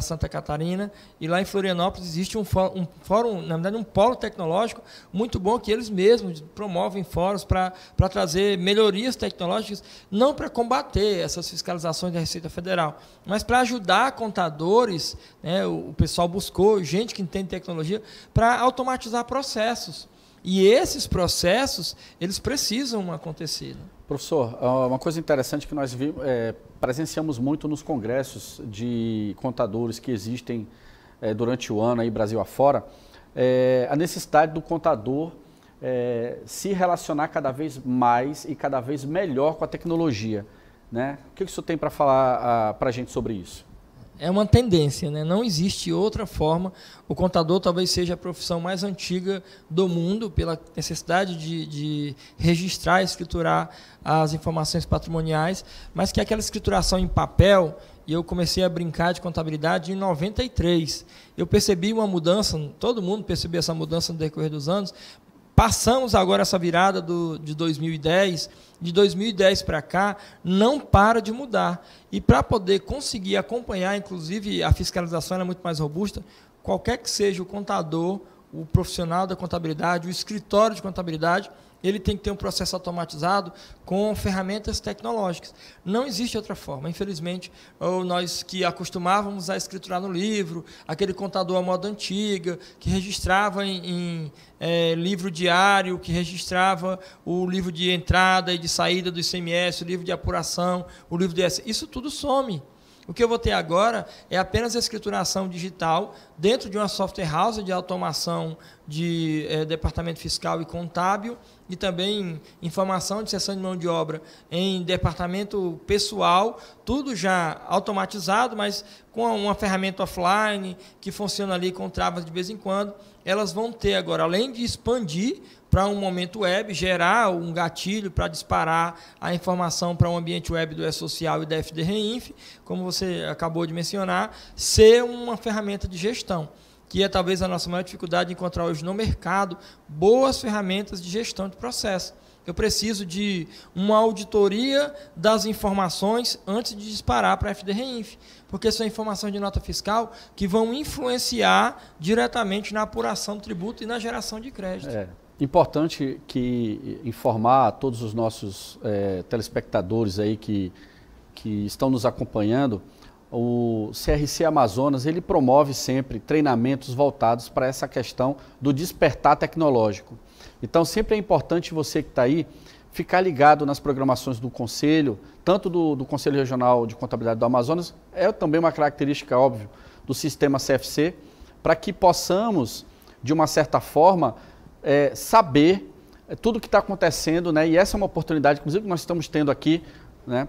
Santa Catarina, e lá em Florianópolis existe um fórum, na verdade um polo tecnológico muito bom, que eles mesmos promovem fóruns para trazer melhorias tecnológicas, não para combater essas fiscalizações da Receita Federal, mas para ajudar contadores, né, o pessoal buscou gente que entende tecnologia para automatizar processos. E esses processos, eles precisam acontecer. Professor, uma coisa interessante que nós presenciamos muito nos congressos de contadores que existem durante o ano, aí Brasil afora, a necessidade do contador se relacionar cada vez mais e cada vez melhor com a tecnologia, né? O que o senhor tem para falar para a gente sobre isso? É uma tendência, né? Não existe outra forma. O contador talvez seja a profissão mais antiga do mundo, pela necessidade de registrar e escriturar as informações patrimoniais, mas que aquela escrituração em papel, e eu comecei a brincar de contabilidade em 93. Eu percebi uma mudança, todo mundo percebeu essa mudança no decorrer dos anos. Passamos agora essa virada de 2010, de 2010 para cá, não para de mudar. E para poder conseguir acompanhar, inclusive a fiscalização é muito mais robusta, qualquer que seja o contador, o profissional da contabilidade, o escritório de contabilidade, ele tem que ter um processo automatizado com ferramentas tecnológicas. Não existe outra forma. Infelizmente, nós que acostumávamos a escriturar no livro, aquele contador à moda antiga, que registrava em livro diário, que registrava o livro de entrada e de saída do ICMS, o livro de apuração, o livro de... Isso tudo some. O que eu vou ter agora é apenas a escrituração digital dentro de uma software house de automação de departamento fiscal e contábil, e também informação de seção de mão de obra em departamento pessoal, tudo já automatizado, mas com uma ferramenta offline que funciona ali com travas de vez em quando. Elas vão ter agora, além de expandir para um momento web, gerar um gatilho para disparar a informação para um ambiente web do E-Social e da FDREINF, como você acabou de mencionar, ser uma ferramenta de gestão, que é talvez a nossa maior dificuldade de encontrar hoje no mercado boas ferramentas de gestão de processo. Eu preciso de uma auditoria das informações antes de disparar para a FDREINF, porque são informações de nota fiscal que vão influenciar diretamente na apuração do tributo e na geração de crédito. Importante informar a todos os nossos telespectadores aí que estão nos acompanhando. O CRC Amazonas, ele promove sempre treinamentos voltados para essa questão do despertar tecnológico. Então, sempre é importante você que está aí ficar ligado nas programações do Conselho, tanto do Conselho Regional de Contabilidade do Amazonas, é também uma característica, óbvio, do sistema CFC, para que possamos, de uma certa forma, saber tudo o que está acontecendo, né? E essa é uma oportunidade, inclusive, que nós estamos tendo aqui, né,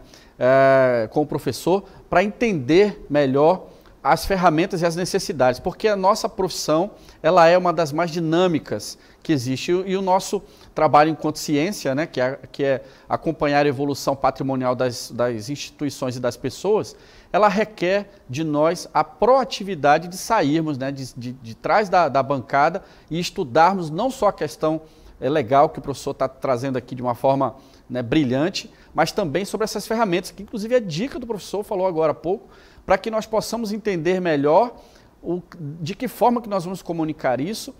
com o professor, para entender melhor as ferramentas e as necessidades, porque a nossa profissão ela é uma das mais dinâmicas que existe, e o nosso trabalho enquanto ciência, né, que é acompanhar a evolução patrimonial das instituições e das pessoas, ela requer de nós a proatividade de sairmos, né, de trás da bancada e estudarmos não só a questão legal que o professor está trazendo aqui de uma forma, né, brilhante, mas também sobre essas ferramentas, que inclusive a dica do professor falou agora há pouco, para que nós possamos entender melhor de que forma que nós vamos comunicar isso,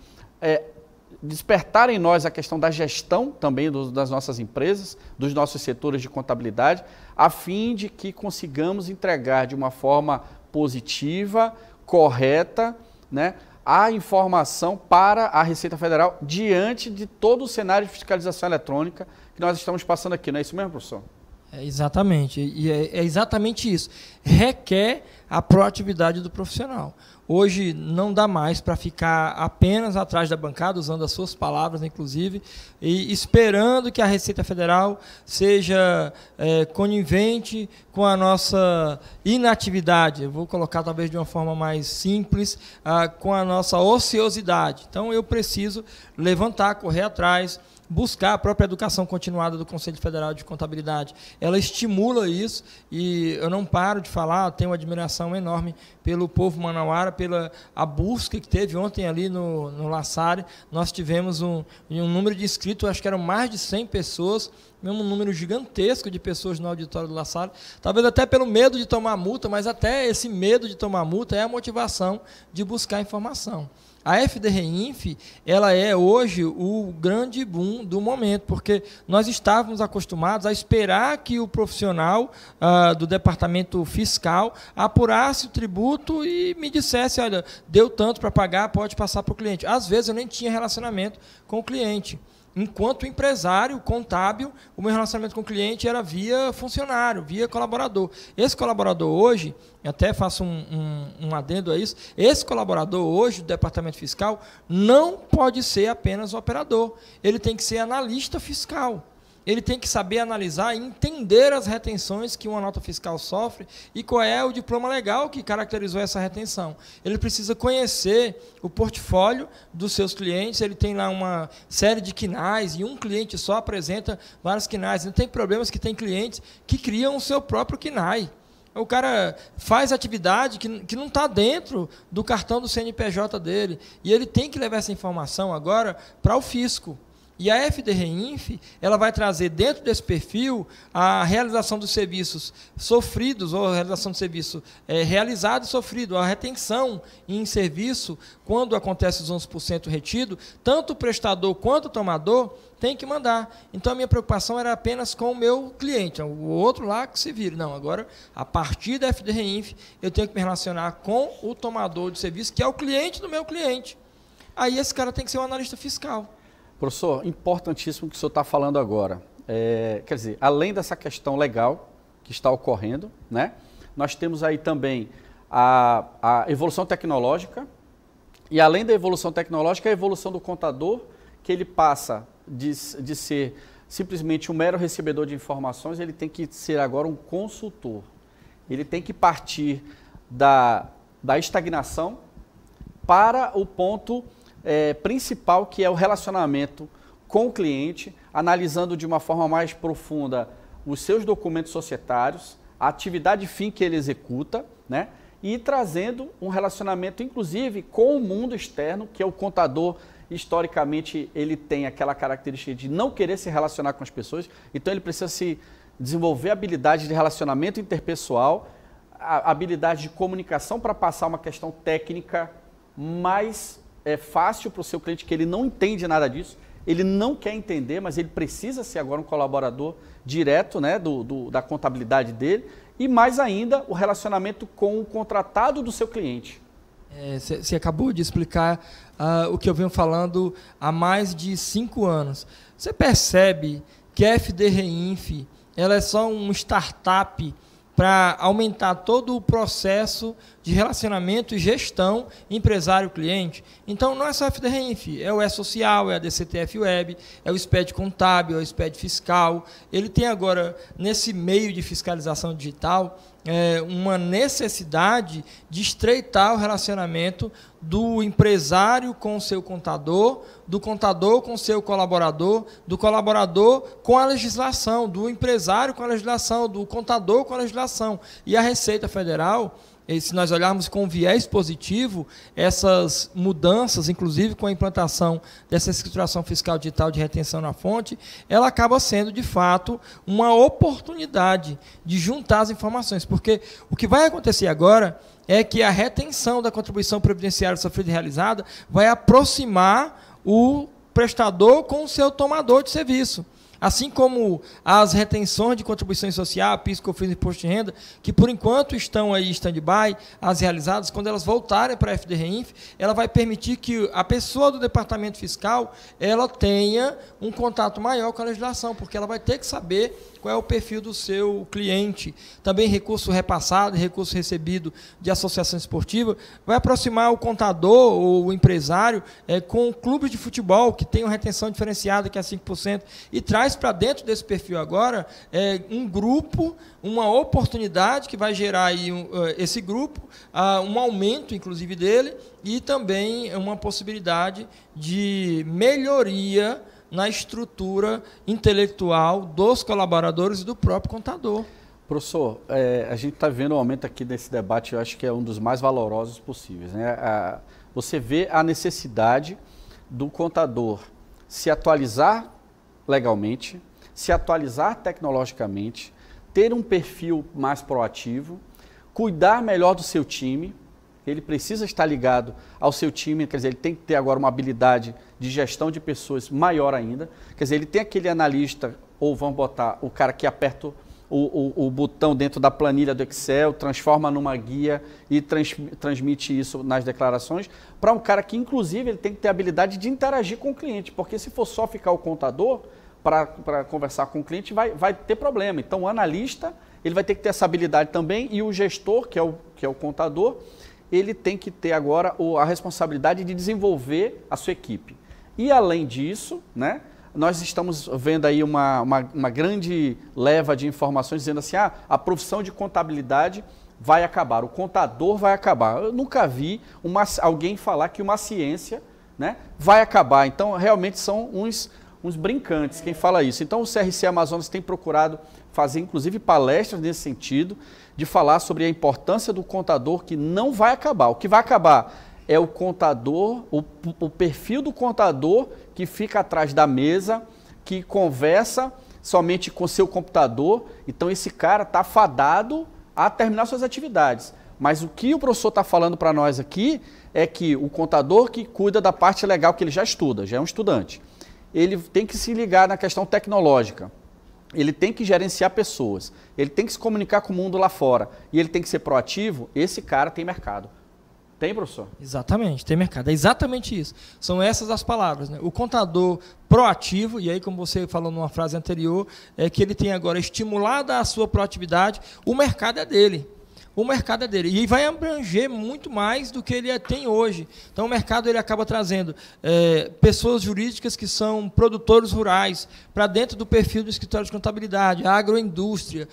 despertar em nós a questão da gestão também das nossas empresas, dos nossos setores de contabilidade, a fim de que consigamos entregar de uma forma positiva, correta, né, a informação para a Receita Federal diante de todo o cenário de fiscalização eletrônica que nós estamos passando aqui. Não é isso mesmo, professor? Exatamente, e é exatamente isso. Requer a proatividade do profissional. Hoje não dá mais para ficar apenas atrás da bancada, usando as suas palavras, inclusive, e esperando que a Receita Federal seja conivente com a nossa inatividade. Eu vou colocar talvez de uma forma mais simples, com a nossa ociosidade. Então eu preciso levantar, correr atrás, buscar a própria educação continuada do Conselho Federal de Contabilidade. Ela estimula isso e eu não paro de falar, tenho uma admiração enorme pelo povo manauara, pela a busca que teve ontem ali no La Salle. Nós tivemos um número de inscritos, acho que eram mais de 100 pessoas, mesmo um número gigantesco de pessoas no auditório do La Salle, talvez até pelo medo de tomar multa, mas até esse medo de tomar multa é a motivação de buscar informação. A FDREINF, ela é hoje o grande boom do momento, porque nós estávamos acostumados a esperar que o profissional do departamento fiscal apurasse o tributo e me dissesse, olha, deu tanto para pagar, pode passar para o cliente. Às vezes eu nem tinha relacionamento com o cliente. Enquanto empresário contábil, o meu relacionamento com o cliente era via funcionário, via colaborador. Esse colaborador hoje, até faço um adendo a isso, esse colaborador hoje do departamento fiscal não pode ser apenas operador, ele tem que ser analista fiscal. Ele tem que saber analisar e entender as retenções que uma nota fiscal sofre e qual é o diploma legal que caracterizou essa retenção. Ele precisa conhecer o portfólio dos seus clientes, ele tem lá uma série de quinais e um cliente só apresenta vários quinais. Não tem problemas que tem clientes que criam o seu próprio quinai. O cara faz atividade que não está dentro do cartão do CNPJ dele e ele tem que levar essa informação agora para o fisco. E a FDREINF, ela vai trazer dentro desse perfil a realização dos serviços sofridos, ou a realização do serviço realizado e sofrido, a retenção em serviço, quando acontece os 11% retido, tanto o prestador quanto o tomador tem que mandar. Então a minha preocupação era apenas com o meu cliente, o outro lá que se vira. Não, agora, a partir da FDREINF, eu tenho que me relacionar com o tomador de serviço, que é o cliente do meu cliente. Aí esse cara tem que ser um analista fiscal. Professor, importantíssimo o que o senhor está falando agora. Quer dizer, além dessa questão legal que está ocorrendo, né, nós temos aí também a evolução tecnológica e, além da evolução tecnológica, a evolução do contador, que ele passa de ser simplesmente um mero recebedor de informações, ele tem que ser agora um consultor. Ele tem que partir da estagnação para o ponto principal, que é o relacionamento com o cliente, analisando de uma forma mais profunda os seus documentos societários, a atividade fim que ele executa, né, e trazendo um relacionamento, inclusive, com o mundo externo, que é o contador, historicamente, ele tem aquela característica de não querer se relacionar com as pessoas, então ele precisa se desenvolver habilidade de relacionamento interpessoal, a habilidade de comunicação para passar uma questão técnica mais fácil para o seu cliente, que ele não entende nada disso, ele não quer entender, mas ele precisa ser agora um colaborador direto, né, da contabilidade dele, e mais ainda o relacionamento com o contratado do seu cliente. Você acabou de explicar o que eu venho falando há mais de 5 anos. Você percebe que a FDREINF, ela é só um startup para aumentar todo o processo de relacionamento e gestão empresário-cliente. Então, não é só a FDREINF, é o E-Social, é a DCTF Web, é o SPED Contábil, é o SPED Fiscal. Ele tem agora, nesse meio de fiscalização digital, uma necessidade de estreitar o relacionamento do empresário com o seu contador, do contador com o seu colaborador, do colaborador com a legislação, do empresário com a legislação, do contador com a legislação. E a Receita Federal, se nós olharmos com viés positivo, essas mudanças, inclusive com a implantação dessa escrituração fiscal digital de retenção na fonte, ela acaba sendo, de fato, uma oportunidade de juntar as informações, porque o que vai acontecer agora é que a retenção da contribuição previdenciária sofrida e realizada vai aproximar o prestador com o seu tomador de serviço. Assim como as retenções de contribuição social, PIS, COFINS e Imposto de Renda, que por enquanto estão aí em stand-by, as realizadas, quando elas voltarem para a FDREINF, ela vai permitir que a pessoa do departamento fiscal ela tenha um contato maior com a legislação, porque ela vai ter que saber qual é o perfil do seu cliente. Também recurso repassado e recurso recebido de associação esportiva vai aproximar o contador ou o empresário com clubes de futebol que tem uma retenção diferenciada, que é 5%, e traz para dentro desse perfil agora um grupo, uma oportunidade que vai gerar aí esse grupo, um aumento, inclusive, dele, e também uma possibilidade de melhoria na estrutura intelectual dos colaboradores e do próprio contador. Professor, a gente está vendo um aumento aqui desse debate, eu acho que é um dos mais valorosos possíveis, né? Você vê a necessidade do contador se atualizar legalmente, se atualizar tecnologicamente, ter um perfil mais proativo, cuidar melhor do seu time. Ele precisa estar ligado ao seu time, quer dizer, ele tem que ter agora uma habilidade de gestão de pessoas maior ainda. Quer dizer, ele tem aquele analista, ou vamos botar o cara que aperta o botão dentro da planilha do Excel, transforma numa guia e transmite isso nas declarações, para um cara que, inclusive, ele tem que ter a habilidade de interagir com o cliente, porque se for só ficar o contador para conversar com o cliente, vai ter problema. Então, o analista, ele vai ter que ter essa habilidade também, e o gestor, que é o contador, ele tem que ter agora a responsabilidade de desenvolver a sua equipe. E, além disso, né, nós estamos vendo aí uma grande leva de informações dizendo assim, a profissão de contabilidade vai acabar, o contador vai acabar. Eu nunca vi alguém falar que uma ciência, né, vai acabar. Então, realmente são uns brincantes quem fala isso. Então, o CRC Amazonas tem procurado fazer, inclusive, palestras nesse sentido, de falar sobre a importância do contador, que não vai acabar. O que vai acabar é o contador, o perfil do contador que fica atrás da mesa, que conversa somente com seu computador. Então, esse cara está fadado a terminar suas atividades. Mas o que o professor está falando para nós aqui é que o contador que cuida da parte legal, que ele já estuda, já é um estudante, ele tem que se ligar na questão tecnológica. Ele tem que gerenciar pessoas, ele tem que se comunicar com o mundo lá fora e ele tem que ser proativo. Esse cara tem mercado. Tem, professor? Exatamente, tem mercado. É exatamente isso. São essas as palavras, né? O contador proativo, e aí como você falou numa frase anterior, é que ele tem agora estimulado a sua proatividade, o mercado é dele. O mercado é dele. E vai abranger muito mais do que ele tem hoje. Então, o mercado ele acaba trazendo pessoas jurídicas que são produtores rurais para dentro do perfil do escritório de contabilidade, a agroindústria,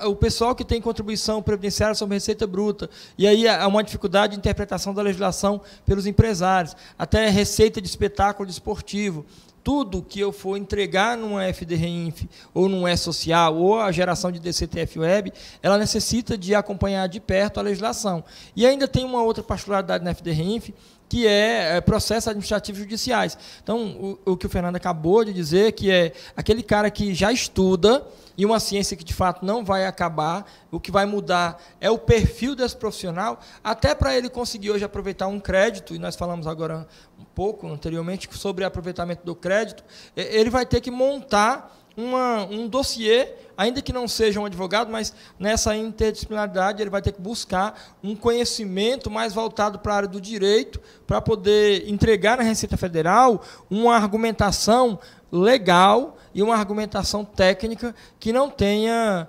o pessoal que tem contribuição previdenciária sobre receita bruta. E aí há uma dificuldade de interpretação da legislação pelos empresários, até receita de espetáculo desportivo. Tudo que eu for entregar numa FDREINF ou num E-Social ou a geração de DCTF Web, ela necessita de acompanhar de perto a legislação. E ainda tem uma outra particularidade na FDREINF, que é processos administrativos judiciais. Então, o que o Fernando acabou de dizer, que é aquele cara que já estuda, e uma ciência que, de fato, não vai acabar, o que vai mudar é o perfil desse profissional, até para ele conseguir hoje aproveitar um crédito, e nós falamos agora um pouco anteriormente sobre aproveitamento do crédito, ele vai ter que montar um dossiê, ainda que não seja um advogado, mas nessa interdisciplinaridade ele vai ter que buscar um conhecimento mais voltado para a área do direito, para poder entregar na Receita Federal uma argumentação legal e uma argumentação técnica que não tenha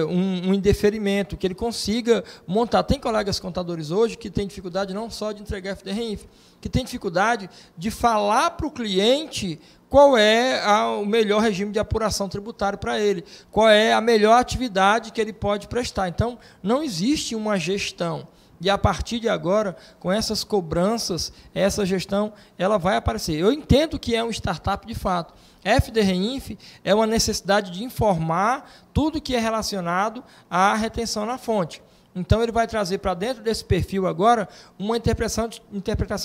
um indeferimento, que ele consiga montar. Tem colegas contadores hoje que têm dificuldade não só de entregar FDREINF, que tem dificuldade de falar para o cliente qual é o melhor regime de apuração tributária para ele, qual é a melhor atividade que ele pode prestar. Então, não existe uma gestão. E, a partir de agora, com essas cobranças, essa gestão ela vai aparecer. Eu entendo que é um startup de fato. FDREINF é uma necessidade de informar tudo que é relacionado à retenção na fonte. Então, ele vai trazer para dentro desse perfil agora uma interpretação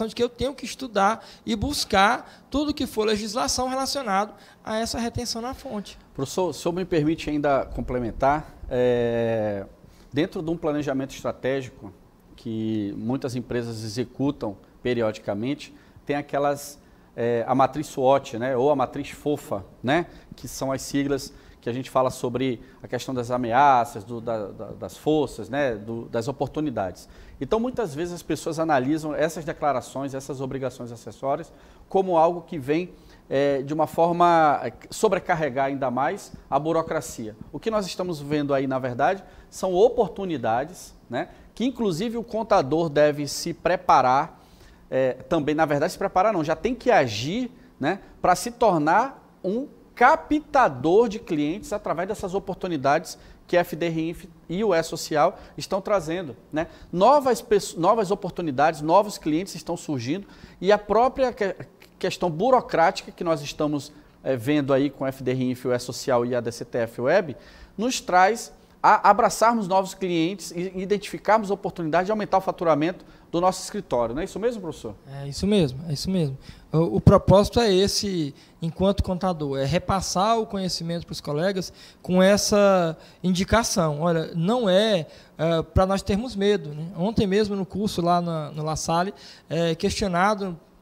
de que eu tenho que estudar e buscar tudo que for legislação relacionado a essa retenção na fonte. Professor, o senhor me permite ainda complementar? Dentro de um planejamento estratégico que muitas empresas executam periodicamente, tem a matriz SWOT, né, ou a matriz FOFA, né, que são as siglas que a gente fala sobre a questão das ameaças, das forças, né, das oportunidades. Então, muitas vezes as pessoas analisam essas declarações, essas obrigações acessórias, como algo que vem de uma forma sobrecarregar ainda mais a burocracia. O que nós estamos vendo aí, na verdade, são oportunidades, né, que inclusive o contador deve se preparar, também, na verdade, se preparar não, já tem que agir, né, para se tornar um captador de clientes através dessas oportunidades que a FDRinf e o E-Social estão trazendo, né? Novas oportunidades, novos clientes estão surgindo e a própria questão burocrática que nós estamos vendo aí com a FDRinf, o E-Social e a DCTF Web, nos traz a abraçarmos novos clientes e identificarmos oportunidades de aumentar o faturamento do nosso escritório. Não é isso mesmo, professor? É isso mesmo, é isso mesmo. O propósito é esse, enquanto contador, é repassar o conhecimento para os colegas com essa indicação. Olha, não para nós termos medo, né? Ontem mesmo no curso lá no La Salle,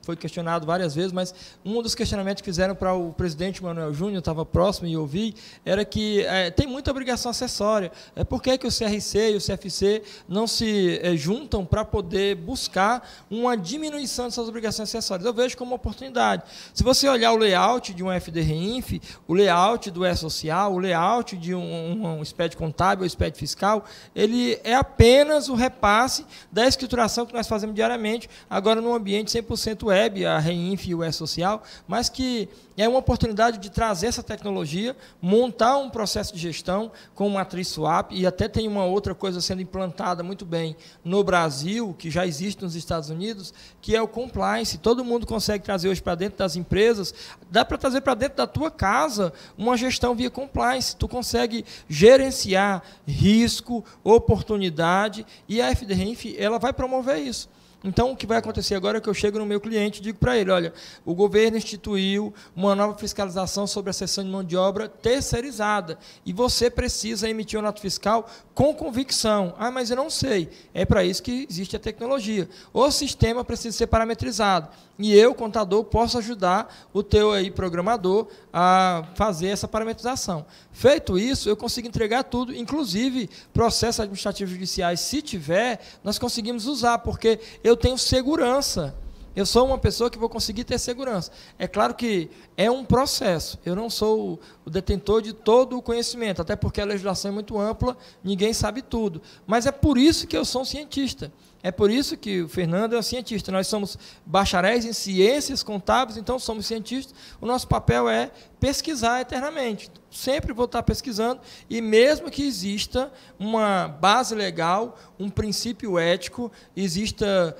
foi questionado várias vezes, mas um dos questionamentos que fizeram para o presidente Manuel Júnior, estava próximo e ouvi, era que tem muita obrigação acessória. Por que o CRC e o CFC não se juntam para poder buscar uma diminuição dessas obrigações acessórias? Eu vejo como uma oportunidade. Se você olhar o layout de um FDRinf, o layout do E-Social, o layout de um SPED contábil ou SPED fiscal, ele é apenas o repasse da escrituração que nós fazemos diariamente, agora num ambiente 100% web, a Reinf e o E-Social, mas que é uma oportunidade de trazer essa tecnologia, montar um processo de gestão com matriz SWAP, e até tem uma outra coisa sendo implantada muito bem no Brasil, que já existe nos Estados Unidos, que é o compliance. Todo mundo consegue trazer hoje para dentro das empresas, dá para trazer para dentro da tua casa uma gestão via compliance. Tu consegue gerenciar risco, oportunidade, e a FDRinf, ela vai promover isso. Então, o que vai acontecer agora é que eu chego no meu cliente e digo para ele, olha, o governo instituiu uma nova fiscalização sobre a cessão de mão de obra terceirizada e você precisa emitir uma nota fiscal com convicção. Ah, mas eu não sei. É para isso que existe a tecnologia. O sistema precisa ser parametrizado e eu, contador, posso ajudar o teu aí programador a fazer essa parametrização. Feito isso, eu consigo entregar tudo, inclusive processos administrativos judiciais, se tiver, nós conseguimos usar, porque eu tenho segurança. Eu sou uma pessoa que vou conseguir ter segurança. É claro que é um processo. Eu não sou o detentor de todo o conhecimento, até porque a legislação é muito ampla, ninguém sabe tudo. Mas é por isso que eu sou um cientista. É por isso que o Fernando é um cientista. Nós somos bacharéis em ciências contábeis, então somos cientistas. O nosso papel é pesquisar eternamente. Sempre vou estar pesquisando, e mesmo que exista uma base legal, um princípio ético, exista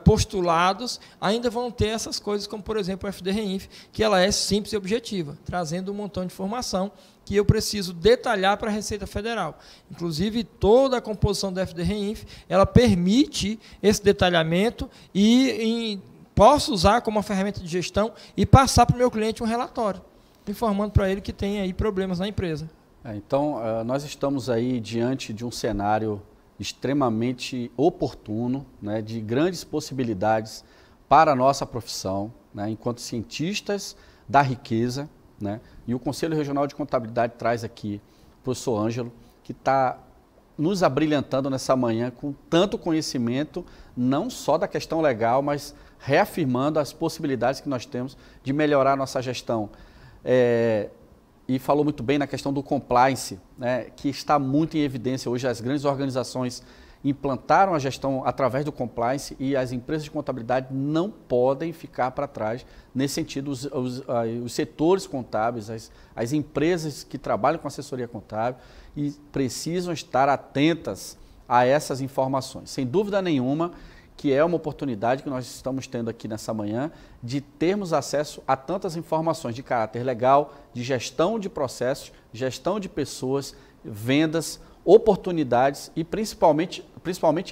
postulados, ainda vão ter essas coisas, como, por exemplo, o FDRinf, que ela é simples e objetiva, trazendo um montão de informação que eu preciso detalhar para a Receita Federal. Inclusive, toda a composição do FDRinf, ela permite esse detalhamento e posso usar como uma ferramenta de gestão e passar para o meu cliente um relatório, informando para ele que tem aí problemas na empresa. Então, nós estamos aí diante de um cenário extremamente oportuno, né, de grandes possibilidades para a nossa profissão, né, enquanto cientistas da riqueza, né, e o Conselho Regional de Contabilidade traz aqui o professor Ângelo, que está nos abrilhantando nessa manhã com tanto conhecimento, não só da questão legal, mas reafirmando as possibilidades que nós temos de melhorar a nossa gestão. E falou muito bem na questão do compliance, né, que está muito em evidência hoje. As grandes organizações implantaram a gestão através do compliance e as empresas de contabilidade não podem ficar para trás. Nesse sentido, os setores contábeis, as empresas que trabalham com assessoria contábil e precisam estar atentas a essas informações. Sem dúvida nenhuma que é uma oportunidade que nós estamos tendo aqui nessa manhã de termos acesso a tantas informações de caráter legal, de gestão de processos, gestão de pessoas, vendas, oportunidades e principalmente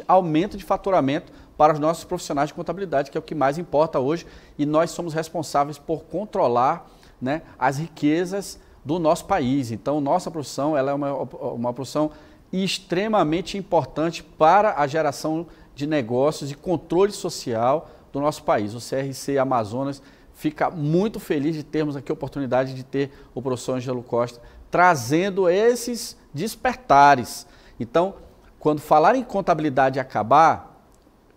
aumento de faturamento para os nossos profissionais de contabilidade, que é o que mais importa hoje, e nós somos responsáveis por controlar, né, as riquezas do nosso país. Então, nossa profissão ela é uma profissão extremamente importante para a geração de negócios e controle social do nosso país. O CRC Amazonas fica muito feliz de termos aqui a oportunidade de ter o professor Ângelo Costa trazendo esses despertares. Então, quando falar em contabilidade acabar,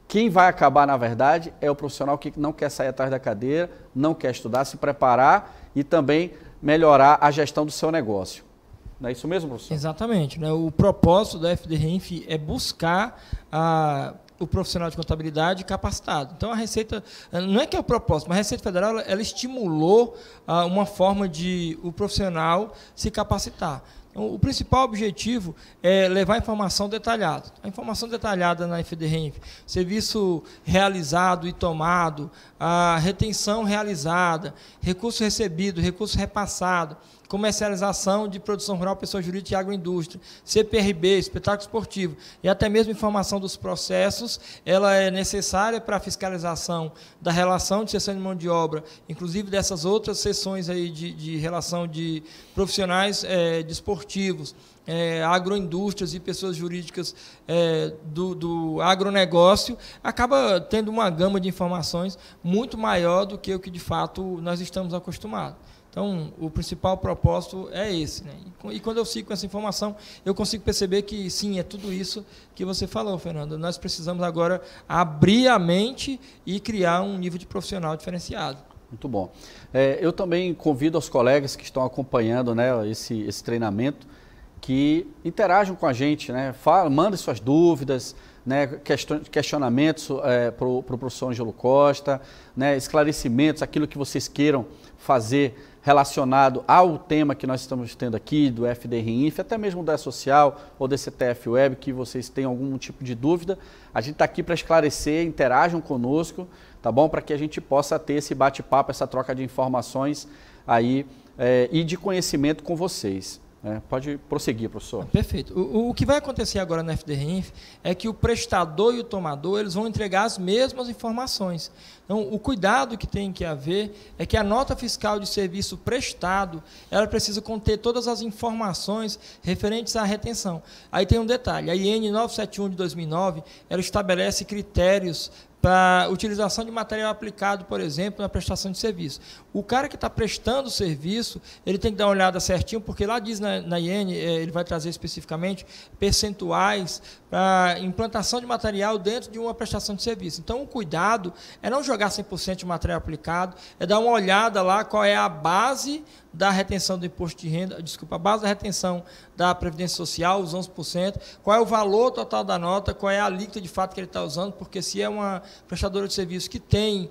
quem vai acabar, na verdade, é o profissional que não quer sair atrás da cadeira, não quer estudar, se preparar e também melhorar a gestão do seu negócio. Não é isso mesmo, professor? Exatamente, né? O propósito da FDRINF é buscar o profissional de contabilidade capacitado. Então, a Receita, não é que é o propósito, mas a Receita Federal ela estimulou uma forma de o profissional se capacitar. Então, o principal objetivo é levar informação detalhada. A informação detalhada na FDRINF, serviço realizado e tomado, a retenção realizada, recurso recebido, recurso repassado, comercialização de produção rural, pessoa jurídica e agroindústria, CPRB, espetáculo esportivo e até mesmo informação dos processos, ela é necessária para a fiscalização da relação de cessão de mão de obra, inclusive dessas outras seções aí de relação de profissionais desportivos, agroindústrias e pessoas jurídicas do agronegócio, acaba tendo uma gama de informações muito maior do que o que de fato nós estamos acostumados. Então, o principal propósito é esse, né? E quando eu sigo com essa informação, eu consigo perceber que, sim, é tudo isso que você falou, Fernando. Nós precisamos agora abrir a mente e criar um nível de profissional diferenciado. Muito bom. Eu também convido aos colegas que estão acompanhando, né, esse treinamento, que interajam com a gente, né? Mandem suas dúvidas, né, questionamentos para o professor Ângelo Costa, né, esclarecimentos, aquilo que vocês queiram fazer relacionado ao tema que nós estamos tendo aqui, do FDRINF, até mesmo da Social ou da CTF Web, que vocês tenham algum tipo de dúvida. A gente está aqui para esclarecer, interajam conosco, tá bom? Para que a gente possa ter esse bate-papo, essa troca de informações aí e de conhecimento com vocês. Pode prosseguir, professor. Perfeito. O que vai acontecer agora na FDRINF é que o prestador e o tomador eles vão entregar as mesmas informações. Então, o cuidado que tem que haver é que a nota fiscal de serviço prestado ela precisa conter todas as informações referentes à retenção. Aí tem um detalhe, a IN 971 de 2009 ela estabelece critérios para utilização de material aplicado, por exemplo, na prestação de serviço. O cara que está prestando o serviço, ele tem que dar uma olhada certinho, porque lá diz na IN, ele vai trazer especificamente percentuais para implantação de material dentro de uma prestação de serviço. Então, o cuidado é não jogar 100% de material aplicado, é dar uma olhada lá qual é a base da retenção do imposto de renda, a base da retenção da Previdência Social, os 11%, qual é o valor total da nota, qual é a alíquota de fato que ele está usando, porque se é uma prestadora de serviço que tem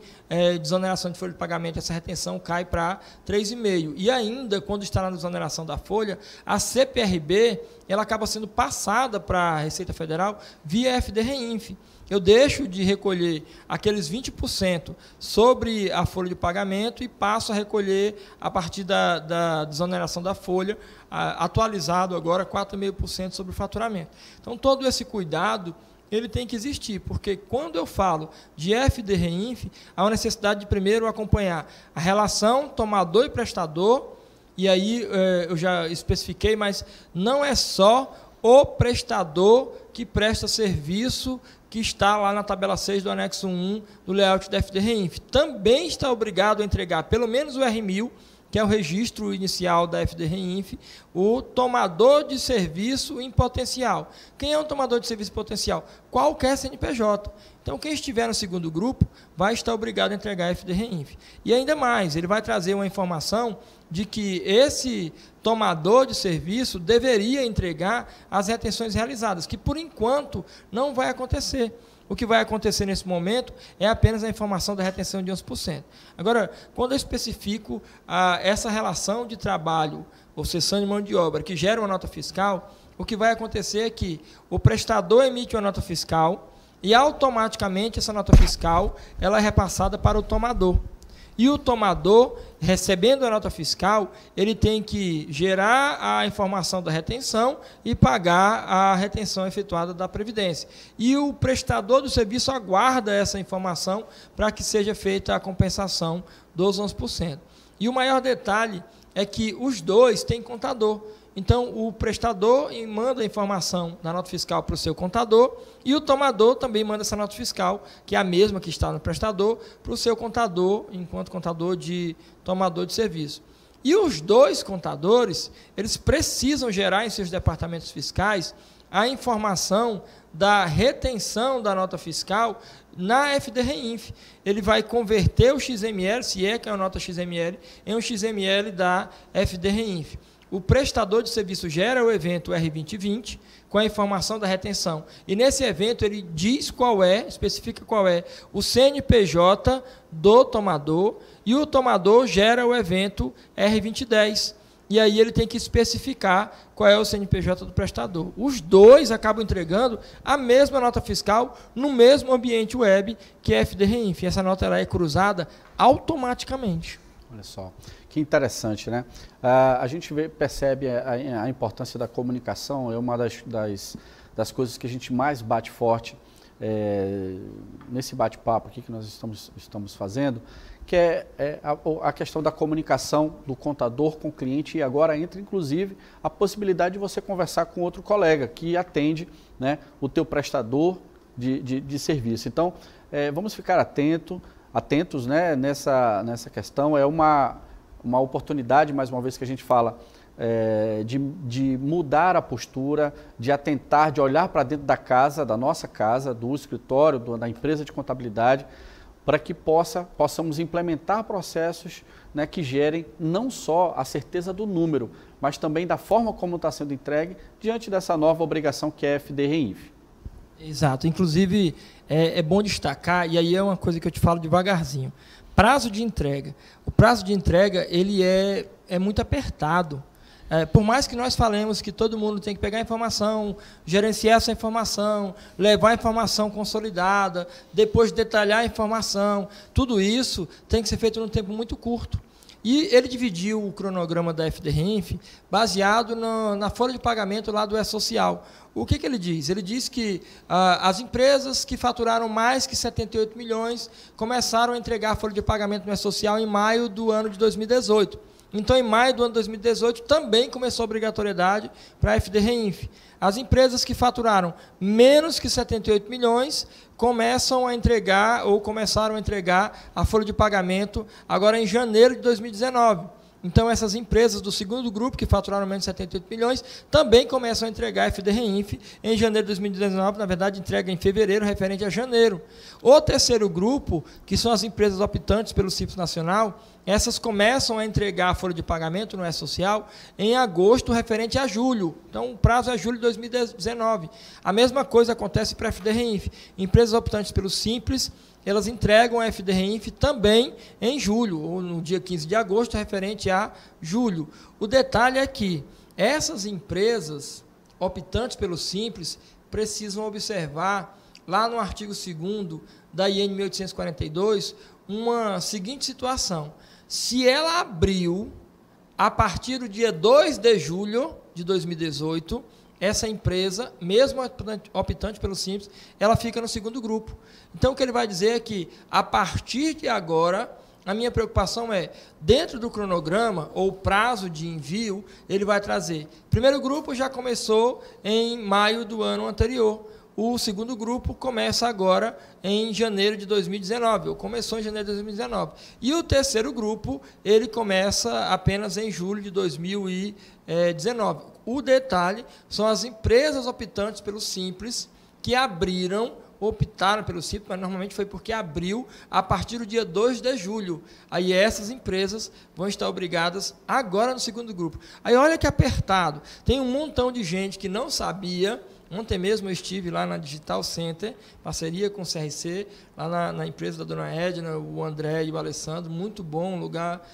desoneração de folha de pagamento, essa retenção cai para 3,5%. E ainda, quando está na desoneração da folha, a CPRB ela acaba sendo passada para a Receita Federal via FDRINF. Eu deixo de recolher aqueles 20% sobre a folha de pagamento e passo a recolher a partir da desoneração da folha, atualizado agora 4,5% sobre o faturamento. Então, todo esse cuidado ele tem que existir, porque quando eu falo de FDRINF, há uma necessidade de primeiro acompanhar a relação tomador e prestador, e aí eu já especifiquei, mas não é só o prestador que presta serviço que está lá na tabela 6 do anexo 1 do layout da FDRINF. Também está obrigado a entregar pelo menos o R1000, que é o registro inicial da FDRINF, o tomador de serviço em potencial. Quem é um tomador de serviço em potencial? Qualquer CNPJ. Então, quem estiver no segundo grupo vai estar obrigado a entregar a FDRINF. E ainda mais, ele vai trazer uma informação de que esse tomador de serviço deveria entregar as retenções realizadas, que por enquanto não vai acontecer. O que vai acontecer nesse momento é apenas a informação da retenção de 11%. Agora, quando eu especifico essa relação de trabalho ou cessão de mão de obra que gera uma nota fiscal, o que vai acontecer é que o prestador emite uma nota fiscal e automaticamente essa nota fiscal ela é repassada para o tomador. E o tomador, recebendo a nota fiscal, ele tem que gerar a informação da retenção e pagar a retenção efetuada da Previdência. E o prestador do serviço aguarda essa informação para que seja feita a compensação dos 11%. E o maior detalhe é que os dois têm contador. Então, o prestador manda a informação da nota fiscal para o seu contador e o tomador também manda essa nota fiscal, que é a mesma que está no prestador, para o seu contador, enquanto contador de tomador de serviço. E os dois contadores, eles precisam gerar em seus departamentos fiscais a informação da retenção da nota fiscal na FD-REINF. Ele vai converter o XML, se é que é uma nota XML, em um XML da FD-REINF. O prestador de serviço gera o evento R2020 com a informação da retenção. E nesse evento ele diz especifica qual é o CNPJ do tomador e o tomador gera o evento R2010. E aí ele tem que especificar qual é o CNPJ do prestador. Os dois acabam entregando a mesma nota fiscal no mesmo ambiente web que é FD-REINF. Essa nota ela é cruzada automaticamente. Olha só, que interessante, né? A gente percebe a importância da comunicação, é uma das coisas que a gente mais bate forte nesse bate-papo aqui que nós estamos fazendo, que é a questão da comunicação do contador com o cliente, e agora entra, inclusive, a possibilidade de você conversar com outro colega que atende, né, o teu prestador de serviço. Então, vamos ficar atentos, né, nessa questão. É uma oportunidade, mais uma vez, que a gente fala de mudar a postura, de atentar, de olhar para dentro da casa, da nossa casa, do escritório, da empresa de contabilidade, para que possamos implementar processos, né, que gerem não só a certeza do número, mas também da forma como está sendo entregue diante dessa nova obrigação que é a FD-REINF. Exato. Inclusive, é bom destacar, e aí é uma coisa que eu te falo devagarzinho, prazo de entrega. O prazo de entrega ele é muito apertado. Por mais que nós falemos que todo mundo tem que pegar a informação, gerenciar essa informação, levar a informação consolidada, depois detalhar a informação, tudo isso tem que ser feito num tempo muito curto. E ele dividiu o cronograma da FD-REINF baseado na folha de pagamento lá do E-Social. O que ele diz? Ele diz que as empresas que faturaram mais que 78 milhões começaram a entregar a folha de pagamento no E-Social em maio do ano de 2018. Então, em maio do ano de 2018, também começou a obrigatoriedade para a FD-REINF. As empresas que faturaram menos que 78 milhões começam a entregar, ou começaram a entregar, a folha de pagamento agora em janeiro de 2019. Então, essas empresas do segundo grupo, que faturaram menos de 78 milhões, também começam a entregar a FD-REINF em janeiro de 2019, na verdade, entrega em fevereiro, referente a janeiro. O terceiro grupo, que são as empresas optantes pelo Simples Nacional, essas começam a entregar a folha de pagamento no E-Social em agosto, referente a julho. Então, o prazo é julho de 2019. A mesma coisa acontece para a FD-REINF. Empresas optantes pelo Simples, elas entregam a FD-REINF também em julho, ou no dia 15 de agosto, referente a julho. O detalhe é que essas empresas optantes pelo Simples precisam observar, lá no artigo 2º da IN 1842, uma seguinte situação. Se ela abriu, a partir do dia 2 de julho de 2018, essa empresa, mesmo optante pelo Simples, ela fica no segundo grupo. Então, o que ele vai dizer é que, a partir de agora, a minha preocupação é, dentro do cronograma, ou prazo de envio, ele vai trazer. O primeiro grupo já começou em maio do ano anterior. O segundo grupo começa agora em janeiro de 2019, ou começou em janeiro de 2019. E o terceiro grupo, ele começa apenas em julho de 2019. O detalhe são as empresas optantes pelo Simples que optaram pelo Simples, mas normalmente foi porque abriu a partir do dia 2 de julho. Aí essas empresas vão estar obrigadas agora no segundo grupo. Aí olha que apertado, tem um montão de gente que não sabia, Ontem mesmo eu estive lá na Digital Center, parceria com o CRC, lá na empresa da dona Edna, o André e o Alessandro, muito bom, um lugar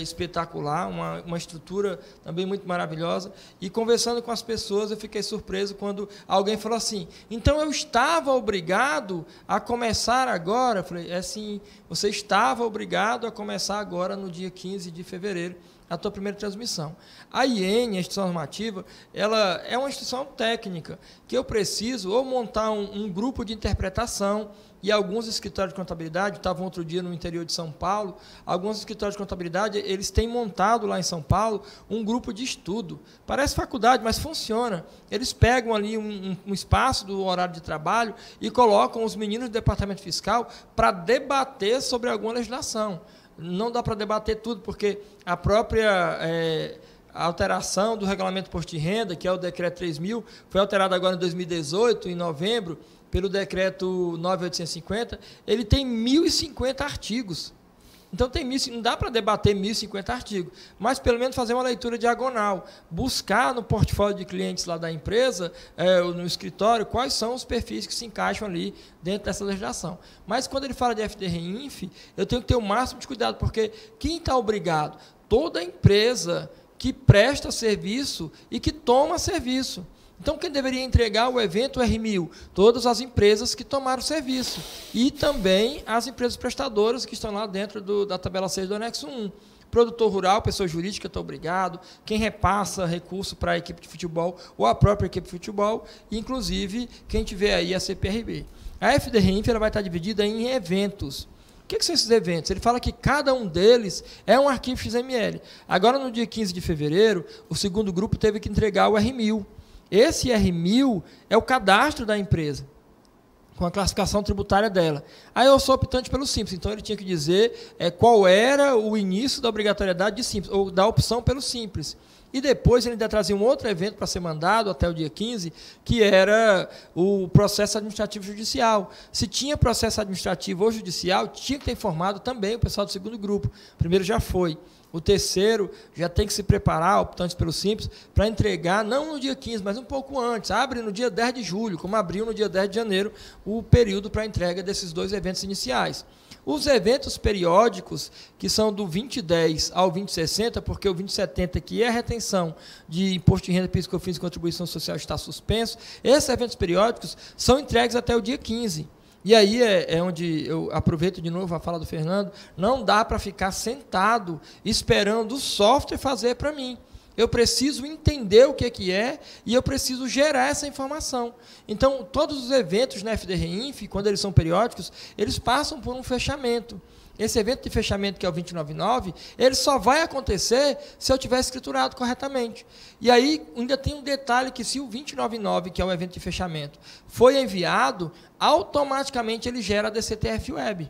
espetacular, uma estrutura também muito maravilhosa. E conversando com as pessoas, eu fiquei surpreso quando alguém falou assim, então eu estava obrigado a começar agora? Eu falei, sim, você estava obrigado a começar agora no dia 15 de fevereiro, a tua primeira transmissão. A IN, a instituição normativa, ela é uma instituição técnica, que eu preciso ou montar um grupo de interpretação, e alguns escritórios de contabilidade, estavam outro dia no interior de São Paulo, alguns escritórios de contabilidade, eles têm montado lá em São Paulo um grupo de estudo. Parece faculdade, mas funciona. Eles pegam ali um espaço do horário de trabalho e colocam os meninos do departamento fiscal para debater sobre alguma legislação. Não dá para debater tudo, porque a própria alteração do regulamento de imposto de renda, que é o decreto 3.000, foi alterado agora em 2018, em novembro, pelo decreto 9.850, ele tem 1.050 artigos. Então, não dá para debater 1.050 artigos, mas pelo menos fazer uma leitura diagonal, buscar no portfólio de clientes lá da empresa, no escritório, quais são os perfis que se encaixam ali dentro dessa legislação. Mas quando ele fala de FDRINF, eu tenho que ter o máximo de cuidado, porque quem está obrigado? Toda empresa que presta serviço e que toma serviço. Então, quem deveria entregar o evento R1000? Todas as empresas que tomaram o serviço. E também as empresas prestadoras que estão lá dentro da tabela 6 do anexo 1. Produtor rural, pessoa jurídica, está obrigado. Quem repassa recurso para a equipe de futebol ou a própria equipe de futebol. Inclusive, quem tiver aí a CPRB. A FDRINF ela vai estar dividida em eventos. O que são esses eventos? Ele fala que cada um deles é um arquivo XML. Agora, no dia 15 de fevereiro, o segundo grupo teve que entregar o R1000. Esse R1000 é o cadastro da empresa, com a classificação tributária dela. Aí eu sou optante pelo Simples, então ele tinha que dizer qual era o início da obrigatoriedade de Simples, ou da opção pelo Simples. E depois ele ainda trazia um outro evento para ser mandado até o dia 15, que era o processo administrativo judicial. Se tinha processo administrativo ou judicial, tinha que ter informado também o pessoal do segundo grupo. O primeiro já foi. O terceiro já tem que se preparar, optantes pelo Simples, para entregar, não no dia 15, mas um pouco antes. Abre no dia 10 de julho, como abriu no dia 10 de janeiro, o período para a entrega desses dois eventos iniciais. Os eventos periódicos, que são do 2010 ao 2060, porque o 2070, que é a retenção de imposto de renda, PIS/COFINS e contribuição social, está suspenso, esses eventos periódicos são entregues até o dia 15. E aí é onde eu aproveito de novo a fala do Fernando, não dá para ficar sentado esperando o software fazer para mim. Eu preciso entender o que é e eu preciso gerar essa informação. Então, todos os eventos na FDRINF, quando eles são periódicos, eles passam por um fechamento. Esse evento de fechamento, que é o 299, ele só vai acontecer se eu tiver escriturado corretamente. E aí, ainda tem um detalhe que se o 299, que é o evento de fechamento, foi enviado, automaticamente ele gera a DCTF Web.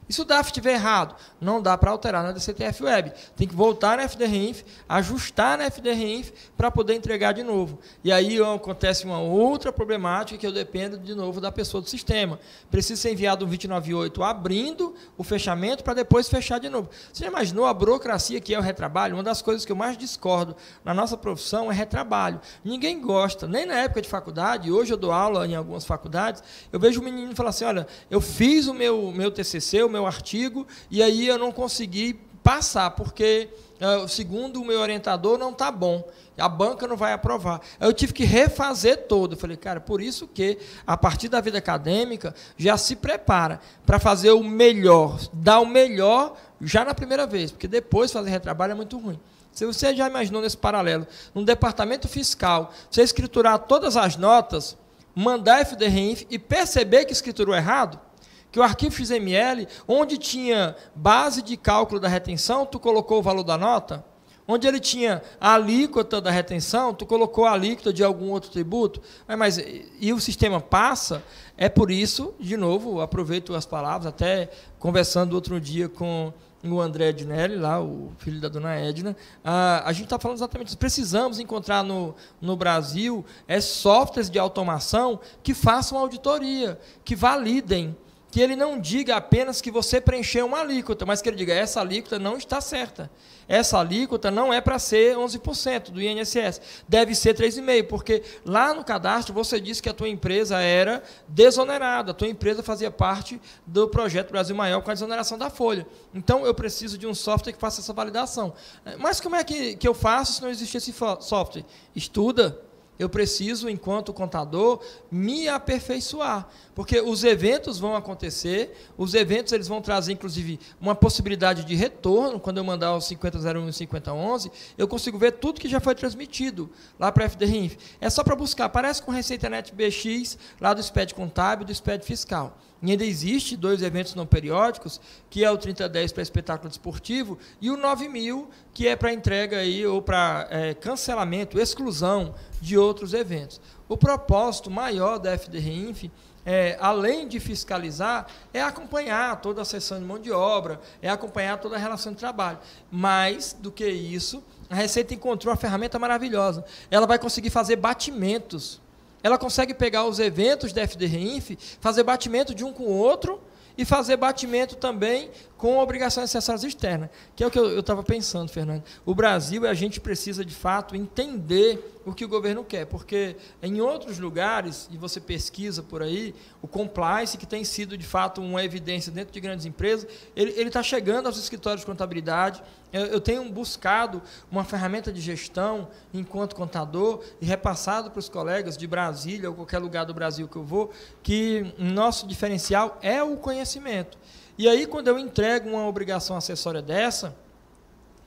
E se o DAF estiver errado, não dá para alterar na DCTF Web. Tem que voltar na FDRINF, ajustar na FDRINF para poder entregar de novo. E aí acontece uma outra problemática que eu dependo de novo da pessoa do sistema. Precisa ser enviado um 298 abrindo o fechamento para depois fechar de novo. Você já imaginou a burocracia que é o retrabalho? Uma das coisas que eu mais discordo na nossa profissão é retrabalho. Ninguém gosta, nem na época de faculdade, hoje eu dou aula em algumas faculdades, eu vejo o menino falar assim, olha, eu fiz o meu TCC, o meu artigo, e aí eu não consegui passar, porque segundo o meu orientador não está bom, a banca não vai aprovar. Eu tive que refazer todo. Eu falei, cara, por isso que a partir da vida acadêmica já se prepara para fazer o melhor, dar o melhor já na primeira vez, porque depois fazer retrabalho é muito ruim. Se você já imaginou nesse paralelo, num departamento fiscal, você escriturar todas as notas, mandar FDRINF e perceber que escriturou errado, que o arquivo XML, onde tinha base de cálculo da retenção, tu colocou o valor da nota, onde ele tinha a alíquota da retenção, tu colocou a alíquota de algum outro tributo, e o sistema passa, é por isso, de novo, aproveito as palavras, até conversando outro dia com o André Dinelli, lá, o filho da dona Edna, a gente está falando exatamente isso. Precisamos encontrar no Brasil softwares de automação que façam auditoria, que validem, que ele não diga apenas que você preencheu uma alíquota, mas que ele diga, essa alíquota não está certa. Essa alíquota não é para ser 11% do INSS, deve ser 3,5%, porque lá no cadastro você disse que a tua empresa era desonerada, a tua empresa fazia parte do projeto Brasil Maior com a desoneração da folha. Então, eu preciso de um software que faça essa validação. Mas como é que eu faço se não existe esse software? Estuda. Eu preciso, enquanto contador, me aperfeiçoar, porque os eventos vão acontecer, os eventos eles vão trazer, inclusive, uma possibilidade de retorno. Quando eu mandar o 5001 e o 5011, eu consigo ver tudo que já foi transmitido lá para a FDRINF. É só para buscar, parece com Receita Net BX, lá do SPED Contábil e do SPED Fiscal. E ainda existe 2 eventos não periódicos, que é o 3010 para espetáculo desportivo e o 9000, que é para entrega aí, ou para cancelamento, exclusão de outros eventos. O propósito maior da FDRINF, além de fiscalizar, é acompanhar toda a sessão de mão de obra, é acompanhar toda a relação de trabalho. Mais do que isso, a Receita encontrou uma ferramenta maravilhosa. Ela vai conseguir fazer batimentos. Ela consegue pegar os eventos da FDRINF, fazer batimento de um com o outro e fazer batimento também com obrigações acessórias externas, que é o que eu estava pensando, Fernando. O Brasil, a gente precisa, de fato, entender o que o governo quer, porque em outros lugares, e você pesquisa por aí, o compliance, que tem sido, de fato, uma evidência dentro de grandes empresas, ele está chegando aos escritórios de contabilidade. Eu tenho buscado uma ferramenta de gestão enquanto contador e repassado para os colegas de Brasília ou qualquer lugar do Brasil que eu vou, que nosso diferencial é o conhecimento. E aí, quando eu entrego uma obrigação acessória dessa,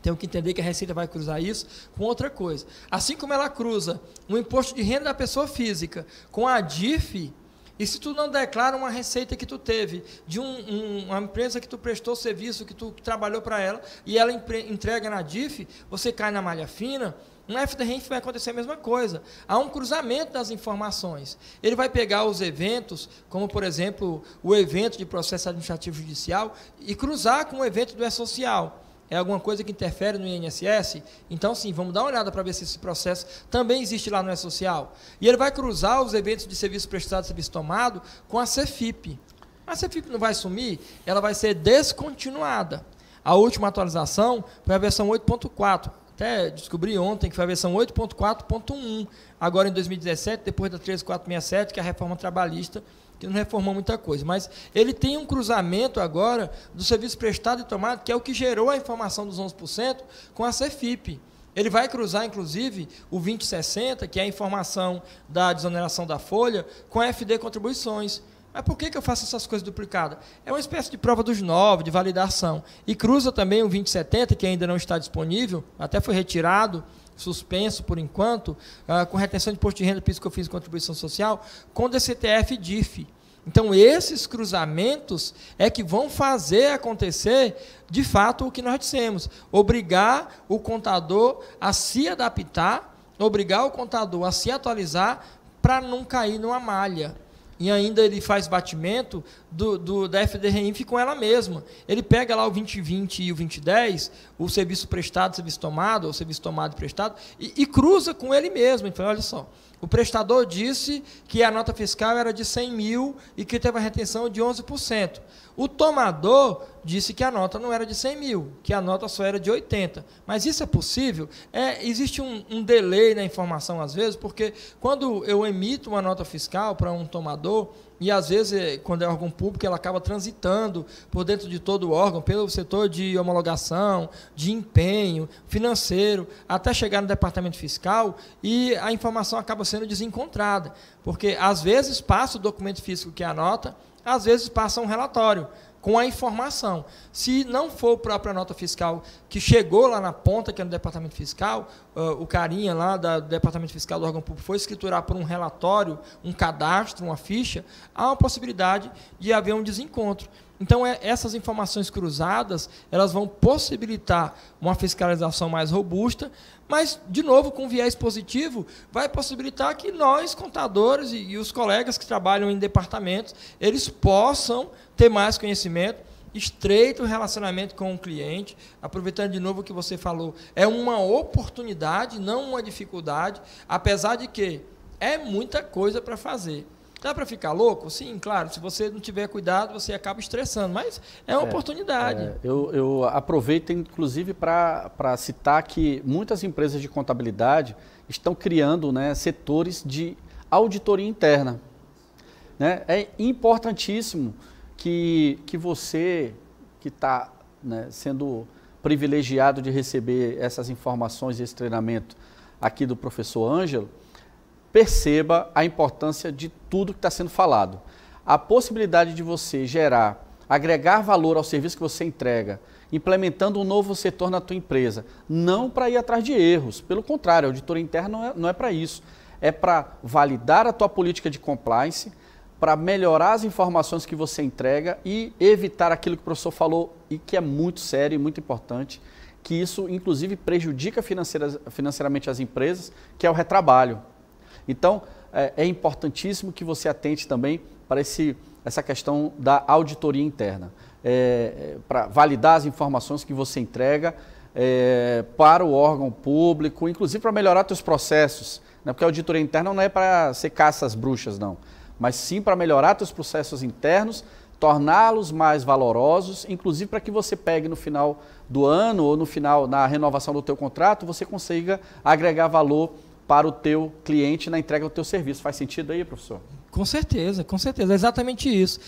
tenho que entender que a Receita vai cruzar isso com outra coisa. Assim como ela cruza o imposto de renda da pessoa física com a DIF, e se tu não declara uma receita que tu teve de uma empresa que tu prestou serviço, que tu trabalhou para ela, e ela entrega na DIF, você cai na malha fina. No FDRINF vai acontecer a mesma coisa. Há um cruzamento das informações. Ele vai pegar os eventos, como, por exemplo, o evento de processo administrativo judicial, e cruzar com o evento do E-Social. É alguma coisa que interfere no INSS? Então, sim, vamos dar uma olhada para ver se esse processo também existe lá no E-Social. E ele vai cruzar os eventos de serviço prestado e serviço tomado com a CEFIP. A CEFIP não vai sumir, ela vai ser descontinuada. A última atualização foi a versão 8.4. Até descobri ontem que foi a versão 8.4.1, agora em 2017, depois da 13467, que é a reforma trabalhista, que não reformou muita coisa. Mas ele tem um cruzamento agora do serviço prestado e tomado, que é o que gerou a informação dos 11%, com a CEFIP. Ele vai cruzar, inclusive, o 2060, que é a informação da desoneração da folha, com a FD Contribuições. Mas por que eu faço essas coisas duplicadas? É uma espécie de prova dos 9, de validação. E cruza também o 2070, que ainda não está disponível, até foi retirado, suspenso por enquanto, com retenção de imposto de renda, PIS, COFINS e contribuição social, com DCTF e DIF. Então, esses cruzamentos é que vão fazer acontecer, de fato, o que nós dissemos. Obrigar o contador a se adaptar, obrigar o contador a se atualizar para não cair numa malha. E ainda ele faz batimento da FDRINF com ela mesma. Ele pega lá o 2020 e o 2010, o serviço prestado, serviço tomado, ou serviço tomado e prestado, e cruza com ele mesmo. Ele fala, olha só, o prestador disse que a nota fiscal era de 100 mil e que teve a retenção de 11%. O tomador disse que a nota não era de 100 mil, que a nota só era de 80. Mas isso é possível? Existe um delay na informação, às vezes, porque quando eu emito uma nota fiscal para um tomador, e às vezes, quando é órgão público, ela acaba transitando por dentro de todo o órgão, pelo setor de homologação, de empenho, financeiro, até chegar no departamento fiscal, e a informação acaba sendo desencontrada, porque às vezes passa o documento físico que é a nota, às vezes passa um relatório com a informação. Se não for a própria nota fiscal que chegou lá na ponta, que é no departamento fiscal, o carinha lá do departamento fiscal do órgão público foi escriturar por um relatório, um cadastro, uma ficha, há uma possibilidade de haver um desencontro. Então, essas informações cruzadas, elas vão possibilitar uma fiscalização mais robusta, mas, de novo, com viés positivo, vai possibilitar que nós, contadores e os colegas que trabalham em departamentos, eles possam ter mais conhecimento, estreito relacionamento com o cliente. Aproveitando de novo o que você falou, é uma oportunidade, não uma dificuldade, apesar de que é muita coisa para fazer. Dá para ficar louco? Sim, claro. Se você não tiver cuidado, você acaba estressando. Mas é uma oportunidade. Eu aproveito, inclusive, para citar que muitas empresas de contabilidade estão criando, né, setores de auditoria interna. Né? É importantíssimo que você, que está, né, sendo privilegiado de receber essas informações e esse treinamento aqui do professor Ângelo, perceba a importância de tudo que está sendo falado. A possibilidade de você agregar valor ao serviço que você entrega, implementando um novo setor na tua empresa, não para ir atrás de erros, pelo contrário, a auditoria interna não é para isso, é para validar a tua política de compliance, para melhorar as informações que você entrega e evitar aquilo que o professor falou e que é muito sério e muito importante, que isso inclusive prejudica financeiramente as empresas, que é o retrabalho. Então, é importantíssimo que você atente também para essa questão da auditoria interna, para validar as informações que você entrega para o órgão público, inclusive para melhorar seus processos, né? Porque a auditoria interna não é para ser caça às bruxas, não, mas sim para melhorar seus processos internos, torná-los mais valorosos, inclusive para que você pegue no final do ano ou no final, na renovação do teu contrato, você consiga agregar valor para o teu cliente na entrega do teu serviço. Faz sentido aí, professor? Com certeza, é exatamente isso.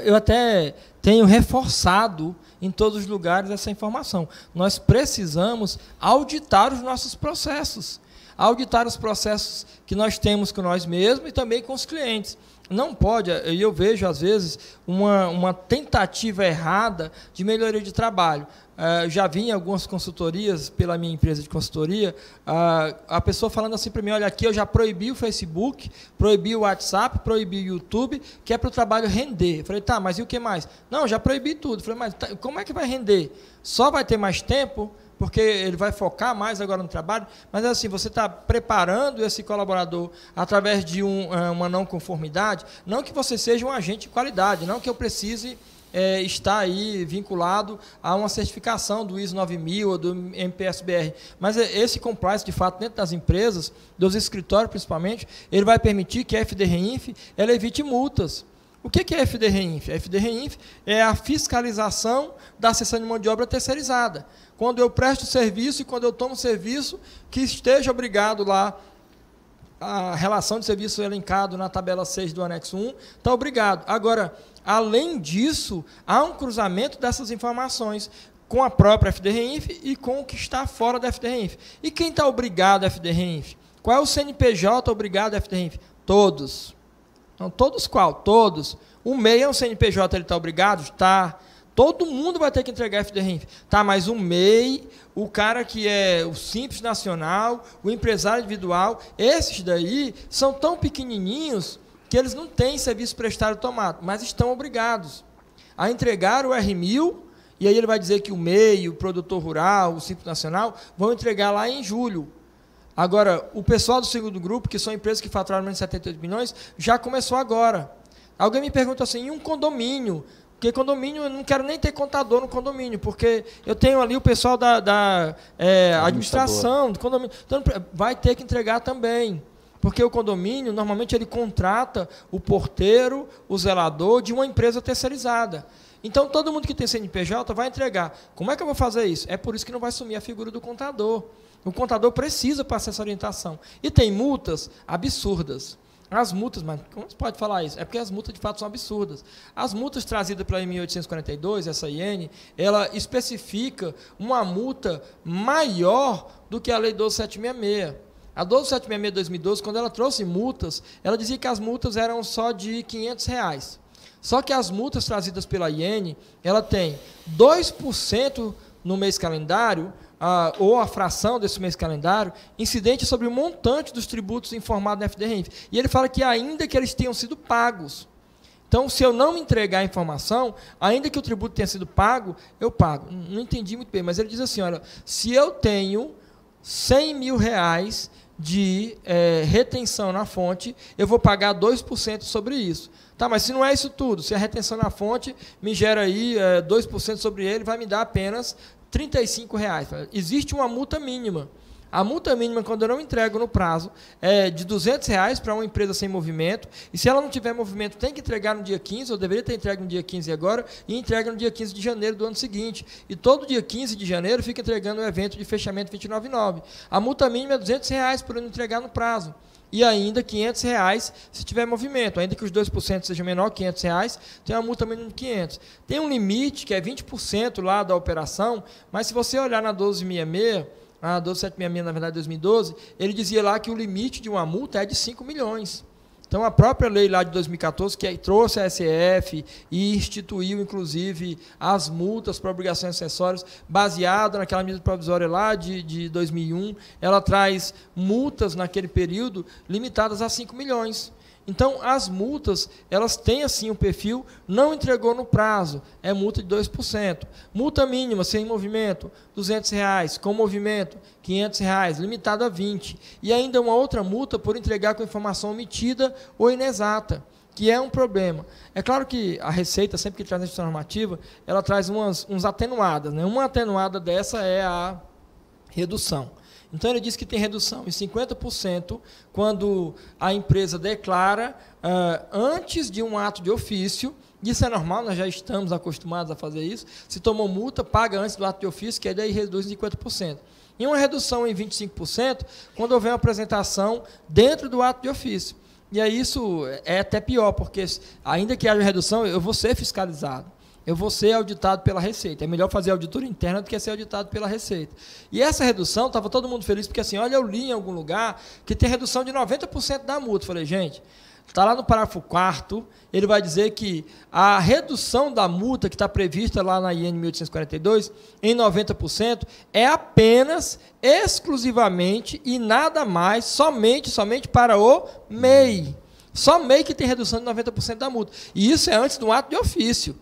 Eu até tenho reforçado em todos os lugares essa informação. Nós precisamos auditar os nossos processos, auditar os processos que nós temos com nós mesmos e também com os clientes. Não pode, eu vejo às vezes uma tentativa errada de melhoria de trabalho. Já vi em algumas consultorias, pela minha empresa de consultoria, a pessoa falando assim para mim, olha, aqui eu já proibi o Facebook, proibi o WhatsApp, proibi o YouTube, que é para o trabalho render. Eu falei, tá, mas e o que mais? Não, já proibi tudo. Eu falei, mas como é que vai render? Só vai ter mais tempo? Porque ele vai focar mais agora no trabalho, mas assim, você está preparando esse colaborador através de uma não conformidade, não que você seja um agente de qualidade, não que eu precise estar aí vinculado a uma certificação do ISO 9000 ou do MPSBR, mas esse compliance, de fato, dentro das empresas, dos escritórios principalmente, ele vai permitir que a FDREINF ela evite multas. O que é a FDREINF? A FDREINF é a fiscalização da seção de mão de obra terceirizada. Quando eu presto serviço e quando eu tomo serviço, que esteja obrigado lá, a relação de serviço elencado na tabela 6 do anexo 1, está obrigado. Agora, além disso, há um cruzamento dessas informações com a própria FDREINF e com o que está fora da FDREINF. E quem está obrigado à FDREINF? Qual é o CNPJ obrigado à FDREINF? Todos. Então, todos qual? Todos. O MEI é um CNPJ, ele está obrigado? Está. Todo mundo vai ter que entregar FDREINF. Tá, mas o MEI, o cara que é o Simples Nacional, o empresário individual, esses daí são tão pequenininhos que eles não têm serviço prestado tomado, mas estão obrigados a entregar o R1000, e aí ele vai dizer que o MEI, o produtor rural, o Simples Nacional, vão entregar lá em julho. Agora, o pessoal do segundo grupo, que são empresas que faturaram menos de 78 milhões, já começou agora. Alguém me pergunta assim, e um condomínio? Porque condomínio, eu não quero nem ter contador no condomínio, porque eu tenho ali o pessoal da administração do condomínio. Então, vai ter que entregar também. Porque o condomínio, normalmente, ele contrata o porteiro, o zelador de uma empresa terceirizada. Então, todo mundo que tem CNPJ vai entregar. Como é que eu vou fazer isso? É por isso que não vai sumir a figura do contador. O contador precisa passar essa orientação. E tem multas absurdas. As multas, mas como você pode falar isso? É porque as multas, de fato, são absurdas. As multas trazidas pela 1842, essa IN, ela especifica uma multa maior do que a Lei 12766. A 12766 de 2012, quando ela trouxe multas, ela dizia que as multas eram só de R$500. Só que as multas trazidas pela IN, ela tem 2% no mês calendário, ou a fração desse mês calendário, incidente sobre o montante dos tributos informados na FDREINF. E ele fala que ainda que eles tenham sido pagos. Então, se eu não entregar a informação, ainda que o tributo tenha sido pago, eu pago. Não entendi muito bem, mas ele diz assim, olha, se eu tenho R$100 mil de retenção na fonte, eu vou pagar 2% sobre isso. Tá, mas se não é isso tudo, se a retenção na fonte me gera aí 2% sobre ele, vai me dar apenas R$35. Existe uma multa mínima. A multa mínima, quando eu não entrego no prazo, é de R$200 para uma empresa sem movimento, e se ela não tiver movimento, tem que entregar no dia 15, eu deveria ter entregue no dia 15 agora, e entrega no dia 15 de janeiro do ano seguinte. E todo dia 15 de janeiro fica entregando o evento de fechamento 29,9. A multa mínima é R$200 por não entregar no prazo. E ainda R$500 se tiver movimento, ainda que os 2% seja menor que R$500, tem uma multa mínima de 500. Tem um limite que é 20% lá da operação, mas se você olhar na 1266, a 12766, na verdade, 2012, ele dizia lá que o limite de uma multa é de 5 milhões. Então, a própria lei lá de 2014, que trouxe a SF e instituiu, inclusive, as multas para obrigações acessórias, baseada naquela medida provisória lá de 2001, ela traz multas naquele período limitadas a 5 milhões. Então, as multas, elas têm, assim, um perfil, não entregou no prazo, é multa de 2%. Multa mínima, sem movimento, R$200, com movimento, R$500, limitado a 20. E ainda uma outra multa por entregar com informação omitida ou inexata, que é um problema. É claro que a Receita, sempre que traz a instituição normativa, ela traz uns atenuadas, né? Uma atenuada dessa é a redução. Então, ele diz que tem redução em 50% quando a empresa declara antes de um ato de ofício. Isso é normal, nós já estamos acostumados a fazer isso. Se tomou multa, paga antes do ato de ofício, que aí daí reduz em 50%. E uma redução em 25% quando houver uma apresentação dentro do ato de ofício. E aí isso é até pior, porque ainda que haja redução, eu vou ser fiscalizado. Eu vou ser auditado pela Receita. É melhor fazer auditoria interna do que ser auditado pela Receita. E essa redução, estava todo mundo feliz, porque assim, olha, eu li em algum lugar que tem redução de 90% da multa. Falei, gente, está lá no parágrafo 4º, ele vai dizer que a redução da multa que está prevista lá na IN 1842, em 90%, é apenas, exclusivamente e nada mais, somente para o MEI. Só MEI que tem redução de 90% da multa. E isso é antes do ato de ofício.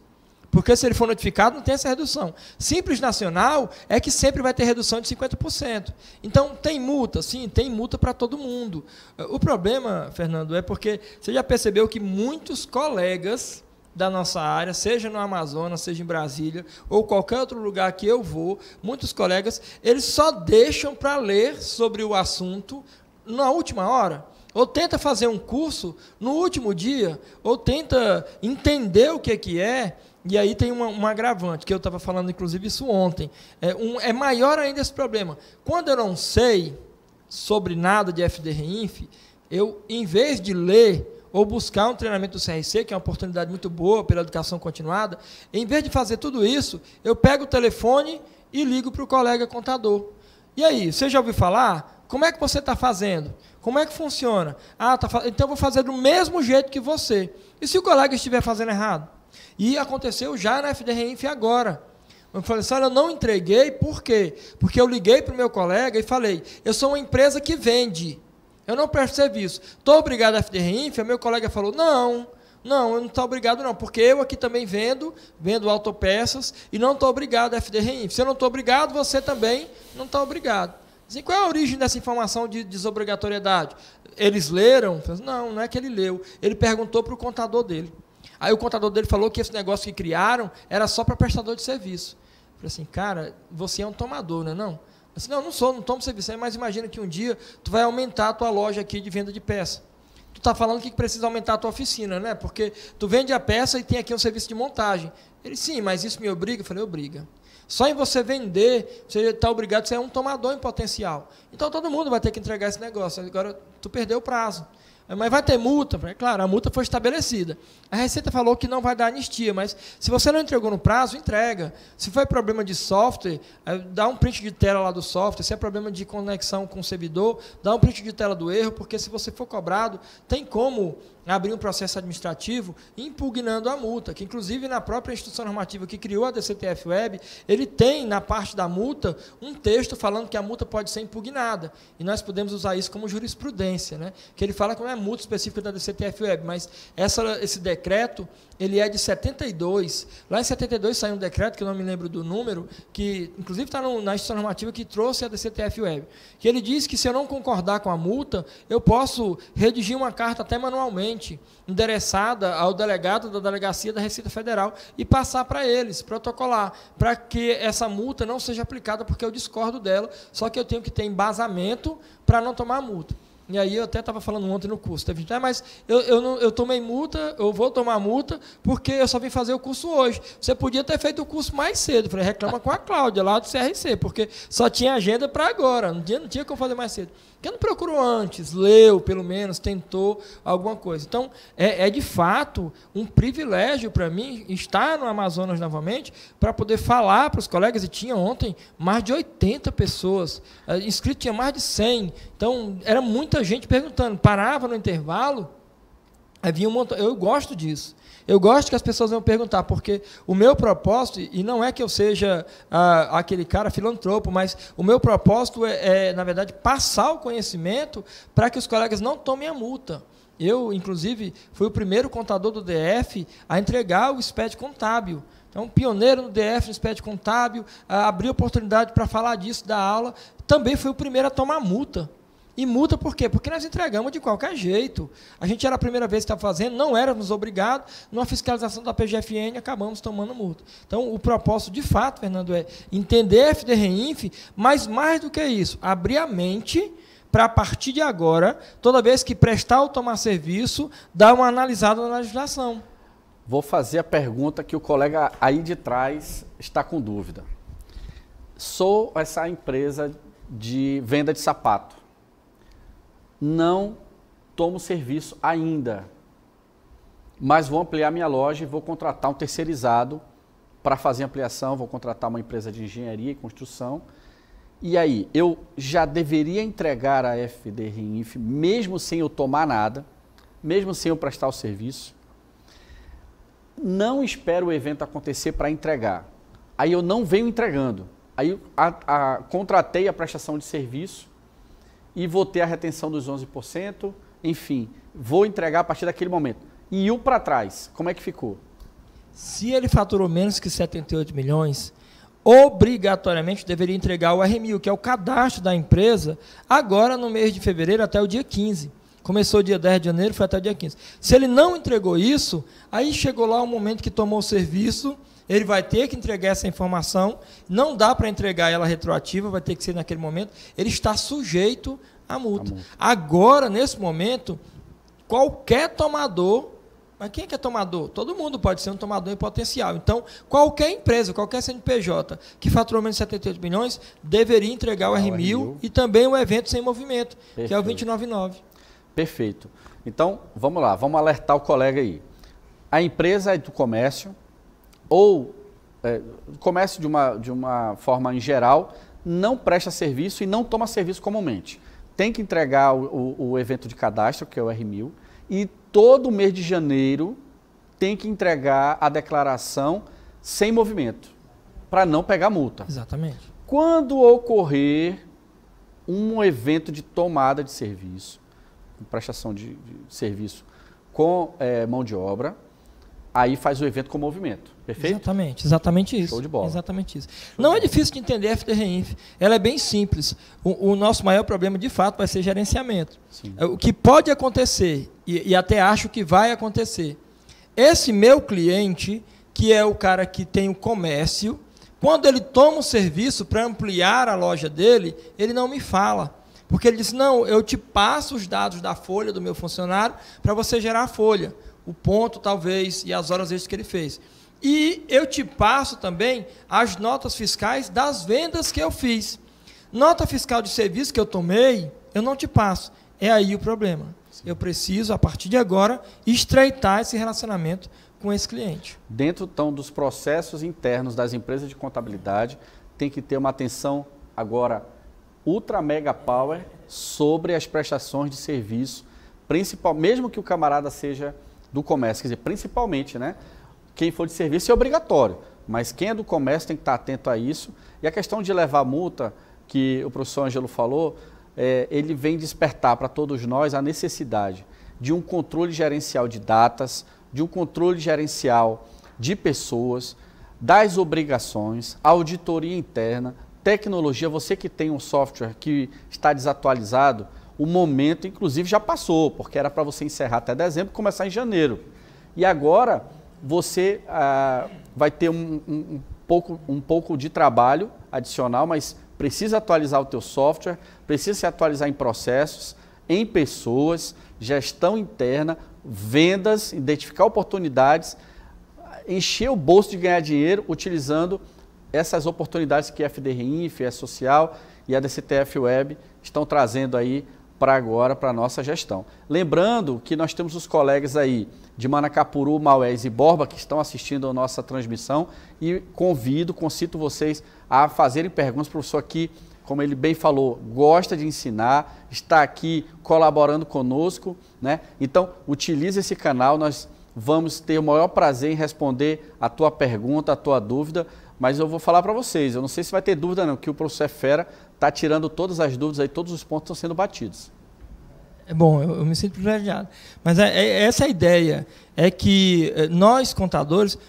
Porque se ele for notificado, não tem essa redução. Simples Nacional é que sempre vai ter redução de 50%. Então, tem multa? Sim, tem multa para todo mundo. O problema, Fernando, é porque você já percebeu que muitos colegas da nossa área, seja no Amazonas, seja em Brasília, ou qualquer outro lugar que eu vou, muitos colegas, eles só deixam para ler sobre o assunto na última hora. Ou tenta fazer um curso no último dia, ou tenta entender o que é. E aí tem um agravante, que eu estava falando, inclusive, isso ontem. É maior ainda esse problema. Quando eu não sei sobre nada de FDRINF, eu, em vez de ler ou buscar um treinamento do CRC, que é uma oportunidade muito boa pela educação continuada, em vez de fazer tudo isso, eu pego o telefone e ligo para o colega contador. E aí, você já ouviu falar? Como é que você está fazendo? Como é que funciona? Então eu vou fazer do mesmo jeito que você. E se o colega estiver fazendo errado? E aconteceu já na FDRINF agora. Eu falei assim, olha, eu não entreguei, por quê? Porque eu liguei para o meu colega e falei, eu sou uma empresa que vende, eu não presto serviço. Estou obrigado à FDRINF? O meu colega falou, não, eu não estou obrigado não, porque eu aqui também vendo autopeças e não estou obrigado à FDRINF. Se eu não estou obrigado, você também não está obrigado. Assim, qual é a origem dessa informação de desobrigatoriedade? Eles leram? Não é que ele leu. Ele perguntou para o contador dele. Aí o contador dele falou que esse negócio que criaram era só para prestador de serviço. Eu falei assim, cara, você é um tomador, não é não? Eu disse, não tomo serviço, mas imagina que um dia tu vai aumentar a tua loja aqui de venda de peça. Tu está falando que precisa aumentar a tua oficina, né? Porque tu vende a peça e tem aqui um serviço de montagem. Ele, sim, mas isso me obriga? Eu falei, obriga. Só em você vender, você está obrigado, você é um tomador em potencial. Então todo mundo vai ter que entregar esse negócio. Agora tu perdeu o prazo. Mas vai ter multa? Claro, a multa foi estabelecida. A Receita falou que não vai dar anistia, mas se você não entregou no prazo, entrega. Se foi problema de software, dá um print de tela lá do software. Se é problema de conexão com o servidor, dá um print de tela do erro, porque se você for cobrado, tem como abrir um processo administrativo impugnando a multa, que inclusive na própria instituição normativa que criou a DCTF Web, ele tem na parte da multa um texto falando que a multa pode ser impugnada, e nós podemos usar isso como jurisprudência, né? Que ele fala que não é multa específica da DCTF-Web, mas esse decreto, ele é de 72. Lá em 72 saiu um decreto, que eu não me lembro do número, que inclusive está na instituição normativa que trouxe a DCTF-Web, que ele diz que se eu não concordar com a multa, eu posso redigir uma carta até manualmente, endereçada ao delegado da Delegacia da Receita Federal e passar para eles, protocolar, para que essa multa não seja aplicada, porque eu discordo dela, só que eu tenho que ter embasamento para não tomar multa. E aí eu até estava falando ontem no curso, teve gente, mas eu tomei multa, eu vou tomar multa, porque eu só vim fazer o curso hoje. Você podia ter feito o curso mais cedo. Eu falei, reclama com a Cláudia, lá do CRC, porque só tinha agenda para agora, não tinha como fazer mais cedo. Porque não procurou antes, leu, pelo menos, tentou alguma coisa. Então, é de fato um privilégio para mim estar no Amazonas novamente, para poder falar para os colegas, e tinha ontem mais de 80 pessoas, inscritos tinha mais de 100, então era muita gente perguntando, parava no intervalo, havia um montão. Eu gosto disso. Eu gosto que as pessoas vão perguntar, porque o meu propósito, e não é que eu seja aquele cara filantropo, mas o meu propósito na verdade, passar o conhecimento para que os colegas não tomem a multa. Eu, inclusive, fui o primeiro contador do DF a entregar o SPED contábil. Então, pioneiro no DF, no SPED contábil, abri oportunidade para falar disso, da aula. Também fui o primeiro a tomar multa. E multa por quê? Porque nós entregamos de qualquer jeito. A gente era a primeira vez que estava fazendo, não éramos obrigados, numa fiscalização da PGFN, acabamos tomando multa. Então, o propósito, de fato, Fernando, é entender a FDREINF, mas mais do que isso, abrir a mente para, a partir de agora, toda vez que prestar ou tomar serviço, dar uma analisada na legislação. Vou fazer a pergunta que o colega aí de trás está com dúvida. Sou essa empresa de venda de sapato. Não tomo serviço ainda, mas vou ampliar minha loja e vou contratar um terceirizado para fazer ampliação, vou contratar uma empresa de engenharia e construção. E aí, eu já deveria entregar a FDREINF, mesmo sem eu tomar nada, mesmo sem eu prestar o serviço. Não espero o evento acontecer para entregar. Aí eu não venho entregando. Aí contratei a prestação de serviço, e vou ter a retenção dos 11%, enfim, vou entregar a partir daquele momento. E o para trás, como é que ficou? Se ele faturou menos que 78 milhões, obrigatoriamente deveria entregar o R1000, que é o cadastro da empresa, agora no mês de fevereiro até o dia 15. Começou dia 10 de janeiro, foi até o dia 15. Se ele não entregou isso, aí chegou lá o momento que tomou o serviço, ele vai ter que entregar essa informação, não dá para entregar ela retroativa, vai ter que ser naquele momento, ele está sujeito à multa. Agora, nesse momento, qualquer tomador, mas quem é que é tomador? Todo mundo pode ser um tomador em potencial. Então, qualquer empresa, qualquer CNPJ que faturou menos de 78 milhões, deveria entregar o R1000 e também o evento sem movimento, que é o 299. Perfeito. Então, vamos lá, vamos alertar o colega aí. A empresa é do comércio, ou comércio de uma forma em geral, não presta serviço e não toma serviço comumente. Tem que entregar o evento de cadastro, que é o R1000, e todo mês de janeiro tem que entregar a declaração sem movimento, para não pegar multa. Exatamente. Quando ocorrer um evento de tomada de serviço, prestação de serviço com mão de obra, aí faz o evento com movimento, perfeito? Exatamente isso. Show de bola. Exatamente isso. Não é difícil de entender a FDREINF, ela é bem simples. O nosso maior problema, de fato, vai ser gerenciamento. Sim. O que pode acontecer, e até acho que vai acontecer, esse meu cliente, que é o cara que tem o comércio, quando ele toma o serviço para ampliar a loja dele, ele não me fala. Porque ele diz, não, eu te passo os dados da folha do meu funcionário para você gerar a folha. O ponto, talvez, e as horas extras que ele fez. E eu te passo também as notas fiscais das vendas que eu fiz. Nota fiscal de serviço que eu tomei, eu não te passo. É aí o problema. Sim. Eu preciso, a partir de agora, estreitar esse relacionamento com esse cliente. Dentro, então, dos processos internos das empresas de contabilidade, tem que ter uma atenção agora ultra mega power sobre as prestações de serviço, mesmo que o camarada seja do comércio, quer dizer, principalmente, né? Quem for de serviço é obrigatório, mas quem é do comércio tem que estar atento a isso. E a questão de levar multa, que o professor Ângelo falou, ele vem despertar para todos nós a necessidade de um controle gerencial de datas, de um controle gerencial de pessoas, das obrigações, auditoria interna, tecnologia. Você que tem um software que está desatualizado, o momento, inclusive, já passou, porque era para você encerrar até dezembro e começar em janeiro. E agora você vai ter um pouco de trabalho adicional, mas precisa atualizar o teu software, precisa se atualizar em processos, em pessoas, gestão interna, vendas, identificar oportunidades, encher o bolso de ganhar dinheiro utilizando essas oportunidades que a FDRinf, a Social e a DCTF Web estão trazendo aí para agora, para a nossa gestão. Lembrando que nós temos os colegas aí de Manacapuru, Maués e Borba que estão assistindo a nossa transmissão e concito vocês a fazerem perguntas. O professor aqui, como ele bem falou, gosta de ensinar, está aqui colaborando conosco, né? Então, utilize esse canal, nós vamos ter o maior prazer em responder a tua pergunta, a tua dúvida, mas eu vou falar para vocês, eu não sei se vai ter dúvida não, que o professor é fera, está tirando todas as dúvidas aí, todos os pontos estão sendo batidos. É bom, eu me sinto privilegiado. Mas essa é a ideia, é que nós, contadores,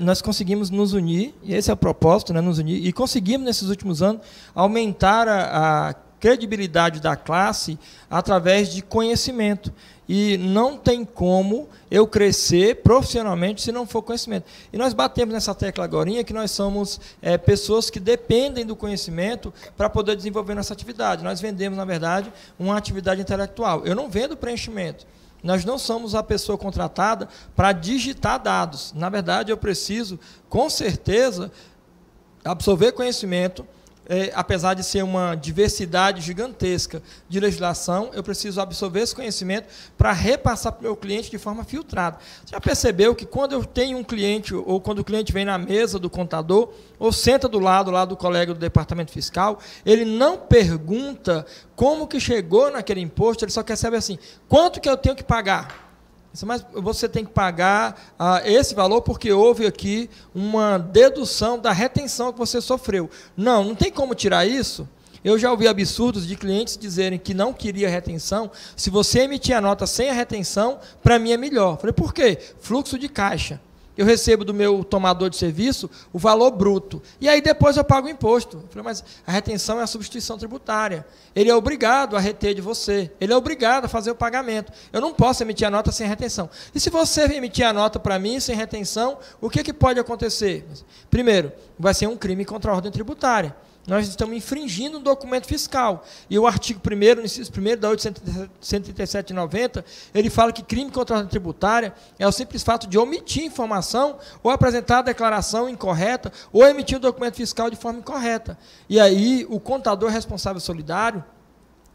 nós conseguimos nos unir, e esse é o propósito, né, nos unir, e conseguimos, nesses últimos anos, aumentar a credibilidade da classe através de conhecimento. E não tem como eu crescer profissionalmente se não for conhecimento. E nós batemos nessa tecla agorinha que nós somos pessoas que dependem do conhecimento para poder desenvolver nossa atividade. Nós vendemos, na verdade, uma atividade intelectual. Eu não vendo preenchimento. Nós não somos a pessoa contratada para digitar dados. Na verdade, eu preciso, com certeza, absorver conhecimento. Apesar de ser uma diversidade gigantesca de legislação, eu preciso absorver esse conhecimento para repassar para o meu cliente de forma filtrada. Você já percebeu que quando eu tenho um cliente, ou quando o cliente vem na mesa do contador, ou senta do lado lá do colega do departamento fiscal, ele não pergunta como que chegou naquele imposto, ele só quer saber assim, quanto que eu tenho que pagar? Mas você tem que pagar esse valor porque houve aqui uma dedução da retenção que você sofreu. Não tem como tirar isso. Eu já ouvi absurdos de clientes dizerem que não queria retenção. Se você emitir a nota sem a retenção, para mim é melhor. Falei, por quê? Fluxo de caixa. Eu recebo do meu tomador de serviço o valor bruto. E aí depois eu pago o imposto. Eu falei, mas a retenção é a substituição tributária. Ele é obrigado a reter de você. Ele é obrigado a fazer o pagamento. Eu não posso emitir a nota sem retenção. E se você emitir a nota para mim sem retenção, o que pode acontecer? Primeiro, vai ser um crime contra a ordem tributária. Nós estamos infringindo um documento fiscal. E o artigo 1º, inciso 1º da 137/90, ele fala que crime contra a ordem tributária é o simples fato de omitir informação ou apresentar a declaração incorreta ou emitir o documento fiscal de forma incorreta. E aí, o contador responsável solidário,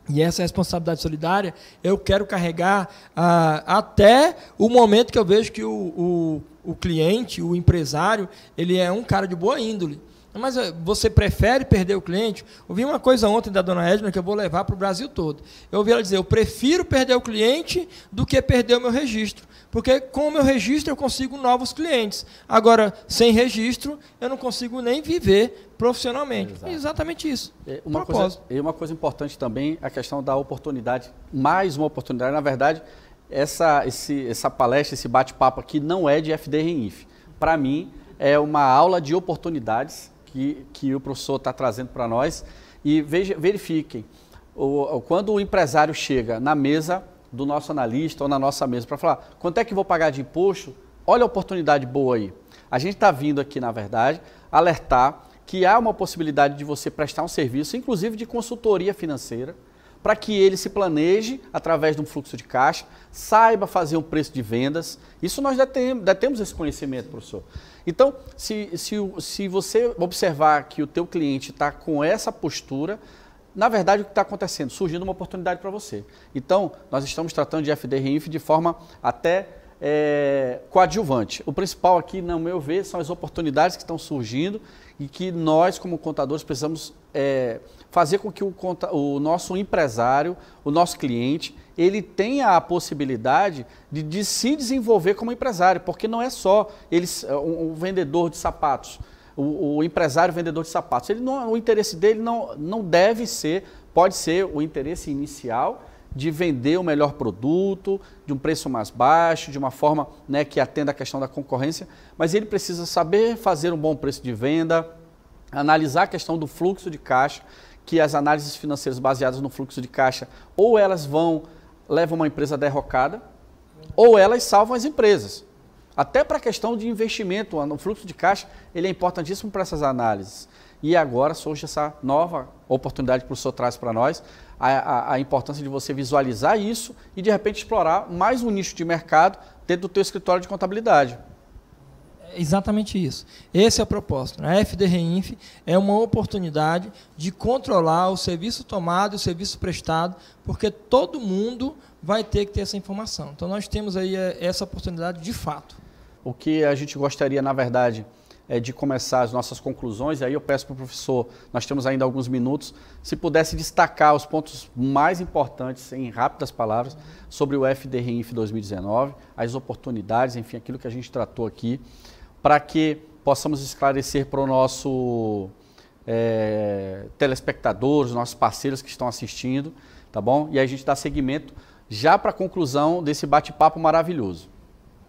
e essa responsabilidade solidária, eu quero carregar até o momento que eu vejo que o cliente, o empresário, ele é um cara de boa índole. Mas você prefere perder o cliente? Ouvi uma coisa ontem da dona Edna que eu vou levar para o Brasil todo. Eu ouvi ela dizer, eu prefiro perder o cliente do que perder o meu registro. Porque com o meu registro eu consigo novos clientes. Agora, sem registro, eu não consigo nem viver profissionalmente. É exatamente isso. Uma coisa importante também, a questão da oportunidade. Mais uma oportunidade, na verdade, essa palestra, esse bate-papo aqui não é de FDRinf. Para mim, é uma aula de oportunidades que o professor está trazendo para nós. E verifiquem, quando o empresário chega na mesa do nosso analista ou na nossa mesa para falar quanto é que vou pagar de imposto, olha a oportunidade boa aí. A gente está vindo aqui, na verdade, alertar que há uma possibilidade de você prestar um serviço, inclusive de consultoria financeira, para que ele se planeje através de um fluxo de caixa, saiba fazer um preço de vendas. Isso nós já temos esse conhecimento, professor. Então, se você observar que o teu cliente está com essa postura, na verdade, o que está acontecendo? Surgindo uma oportunidade para você. Então, nós estamos tratando de FDRinf de forma até coadjuvante. O principal aqui, no meu ver, são as oportunidades que estão surgindo e que nós, como contadores, precisamos fazer com que o nosso empresário, o nosso cliente, ele tenha a possibilidade de se desenvolver como empresário, porque não é só um vendedor de sapatos, o empresário vendedor de sapatos. O interesse dele não deve ser, pode ser o interesse inicial de vender o melhor produto, de um preço mais baixo, de uma forma, né, que atenda a questão da concorrência, mas ele precisa saber fazer um bom preço de venda, analisar a questão do fluxo de caixa, que as análises financeiras baseadas no fluxo de caixa, ou elas levam uma empresa à derrocada, ou elas salvam as empresas. Até para a questão de investimento, o fluxo de caixa, ele é importantíssimo para essas análises. E agora surge essa nova oportunidade que o professor traz para nós, a importância de você visualizar isso e de repente explorar mais um nicho de mercado dentro do teu escritório de contabilidade. É exatamente isso. Esse é o propósito. A FD Reinf é uma oportunidade de controlar o serviço tomado e o serviço prestado, porque todo mundo vai ter que ter essa informação. Então nós temos aí essa oportunidade de fato. O que a gente gostaria, na verdade, é de começar as nossas conclusões, e aí eu peço para o professor, nós temos ainda alguns minutos, se pudesse destacar os pontos mais importantes, em rápidas palavras, sobre o FD Reinf 2019, as oportunidades, enfim, aquilo que a gente tratou aqui, para que possamos esclarecer para o nosso telespectador, os nossos parceiros que estão assistindo, tá bom? E aí a gente dá seguimento já para a conclusão desse bate-papo maravilhoso.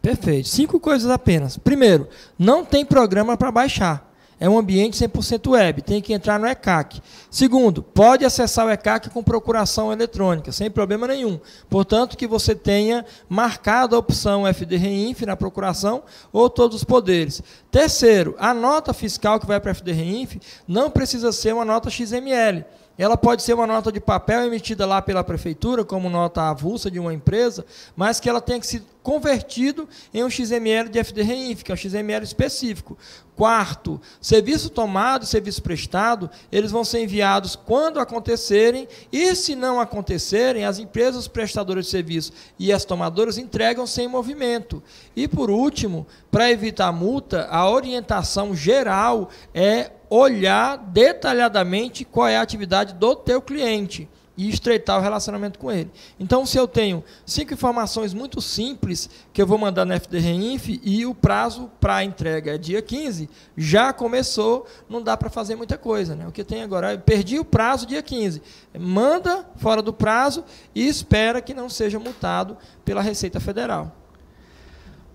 Perfeito. 5 coisas apenas. Primeiro, não tem programa para baixar. É um ambiente 100% web, tem que entrar no ECAC. Segundo, pode acessar o ECAC com procuração eletrônica, sem problema nenhum. Portanto, que você tenha marcado a opção FD Reinf na procuração ou todos os poderes. Terceiro, a nota fiscal que vai para a FD Reinf não precisa ser uma nota XML. Ela pode ser uma nota de papel emitida lá pela prefeitura, como nota avulsa de uma empresa, mas que ela tenha que ser convertido em um XML de FD Reinf, que é um XML específico. Quarto, serviço tomado e serviço prestado, eles vão ser enviados quando acontecerem, e se não acontecerem, as empresas prestadoras de serviço e as tomadoras entregam sem movimento. E por último, para evitar multa, a orientação geral é olhar detalhadamente qual é a atividade do teu cliente e estreitar o relacionamento com ele. Então, se eu tenho 5 informações muito simples que eu vou mandar na FD Reinf e o prazo para a entrega é dia 15, já começou, não dá para fazer muita coisa, né? O que tem agora, eu perdi o prazo dia 15, manda fora do prazo e espera que não seja multado pela Receita Federal.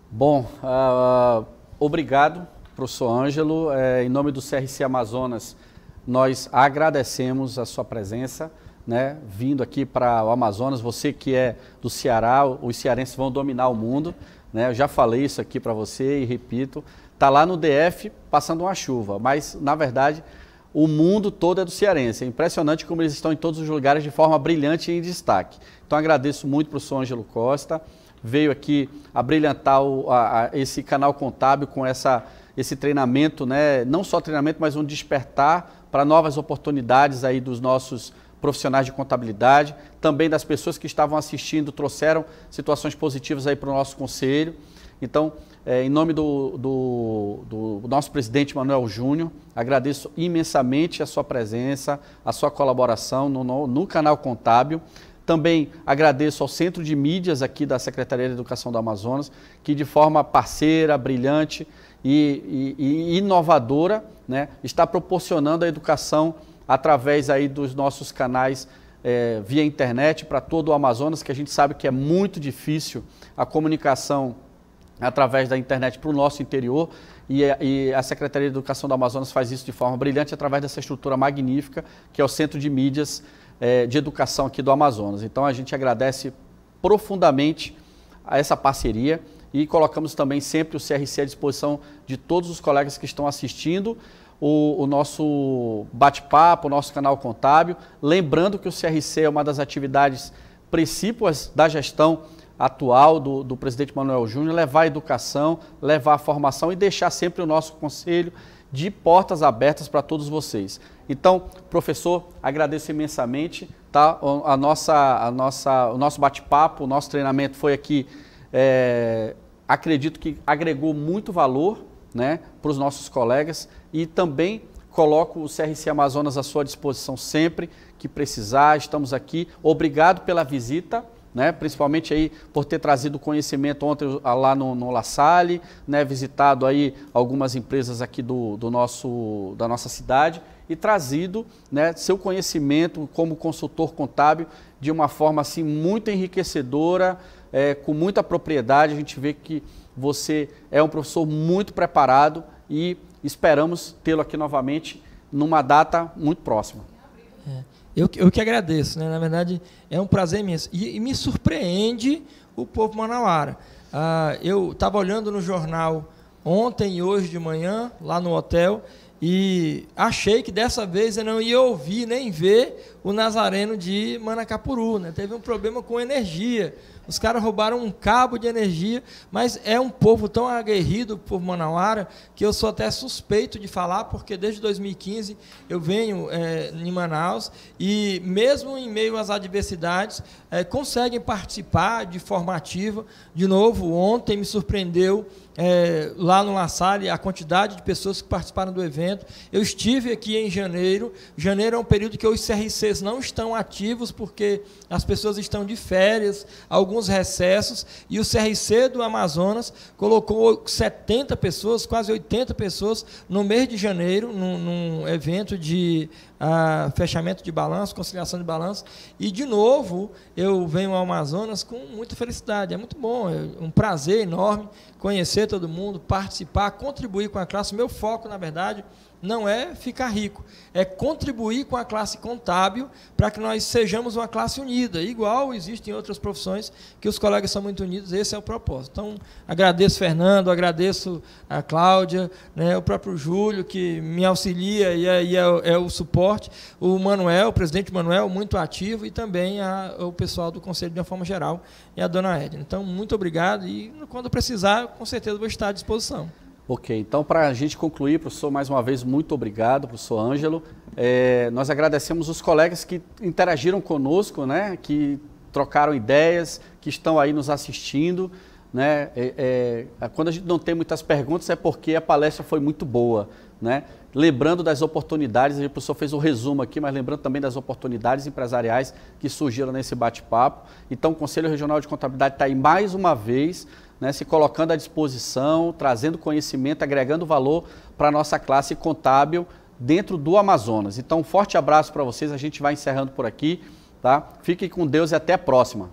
Bom, obrigado, professor Ângelo. Em nome do CRC Amazonas, nós agradecemos a sua presença, né, vindo aqui para o Amazonas. Você que é do Ceará, os cearenses vão dominar o mundo, né? Eu já falei isso aqui para você e repito, está lá no DF passando uma chuva, mas na verdade o mundo todo é do cearense. É impressionante como eles estão em todos os lugares de forma brilhante e em destaque. Então agradeço muito para o professor Ângelo Costa, veio aqui a brilhantar esse canal contábil com esse treinamento, né? Não só treinamento, mas um despertar para novas oportunidades aí dos nossos profissionais de contabilidade, também das pessoas que estavam assistindo, trouxeram situações positivas aí para o nosso conselho. Então, em nome do nosso presidente Manuel Júnior, agradeço imensamente a sua presença, a sua colaboração no canal contábil. Também agradeço ao Centro de Mídias aqui da Secretaria de Educação do Amazonas, que de forma parceira, brilhante e inovadora, né, está proporcionando a educação através aí dos nossos canais via internet para todo o Amazonas, que a gente sabe que é muito difícil a comunicação através da internet para o nosso interior, e a Secretaria de Educação do Amazonas faz isso de forma brilhante através dessa estrutura magnífica que é o Centro de Mídias de Educação aqui do Amazonas. Então a gente agradece profundamente a essa parceria e colocamos também sempre o CRC à disposição de todos os colegas que estão assistindo o nosso bate-papo, o nosso canal contábil. Lembrando que o CRC é uma das atividades principais da gestão atual do presidente Manuel Júnior, levar a educação, levar a formação e deixar sempre o nosso conselho de portas abertas para todos vocês. Então, professor, agradeço imensamente, tá? O nosso bate-papo, o nosso treinamento foi aqui, acredito que agregou muito valor, né, para os nossos colegas, e também coloco o CRC Amazonas à sua disposição sempre que precisar. Estamos aqui. Obrigado pela visita, né, principalmente aí por ter trazido conhecimento ontem lá no La Salle, né, visitado aí algumas empresas aqui da nossa cidade, e trazido, né, seu conhecimento como consultor contábil de uma forma assim muito enriquecedora, com muita propriedade. A gente vê que você é um professor muito preparado e esperamos tê-lo aqui novamente numa data muito próxima. Eu que agradeço, né? Na verdade, é um prazer imenso. E me surpreende o povo manauara. Eu estava olhando no jornal ontem e hoje de manhã, lá no hotel, e achei que dessa vez eu não ia ouvir nem ver o Nazareno de Manacapuru, né? Teve um problema com energia. Os caras roubaram um cabo de energia, mas é um povo tão aguerrido, o povo manauara, que eu sou até suspeito de falar, porque desde 2015 eu venho em Manaus e mesmo em meio às adversidades, conseguem participar de forma ativa. De novo, ontem me surpreendeu lá no La Salle a quantidade de pessoas que participaram do evento. Eu estive aqui em janeiro. Janeiro é um período que os CRCs não estão ativos porque as pessoas estão de férias, alguns recessos, e o CRC do Amazonas colocou 70 pessoas, quase 80 pessoas, no mês de janeiro, num evento de fechamento de balanço, conciliação de balanço. E, de novo, eu venho ao Amazonas com muita felicidade. É muito bom, é um prazer enorme conhecer todo mundo, participar, contribuir com a classe. Meu foco, na verdade, não é ficar rico, é contribuir com a classe contábil para que nós sejamos uma classe unida, igual existe em outras profissões que os colegas são muito unidos. Esse é o propósito. Então, agradeço Fernando, agradeço a Cláudia, né, o próprio Júlio, que me auxilia e é o suporte, o Manuel, o presidente Manuel, muito ativo, e também o pessoal do Conselho de uma forma geral, e a dona Edna. Então, muito obrigado, e quando precisar, com certeza vou estar à disposição. Ok, então para a gente concluir, professor, mais uma vez, muito obrigado, professor Ângelo. Nós agradecemos os colegas que interagiram conosco, né, que trocaram ideias, que estão aí nos assistindo, né. Quando a gente não tem muitas perguntas é porque a palestra foi muito boa, né. Lembrando das oportunidades, o professor fez o resumo aqui, mas lembrando também das oportunidades empresariais que surgiram nesse bate-papo. Então, o Conselho Regional de Contabilidade está aí mais uma vez, né, se colocando à disposição, trazendo conhecimento, agregando valor para a nossa classe contábil dentro do Amazonas. Então, um forte abraço para vocês, a gente vai encerrando por aqui, tá? Fiquem com Deus e até a próxima.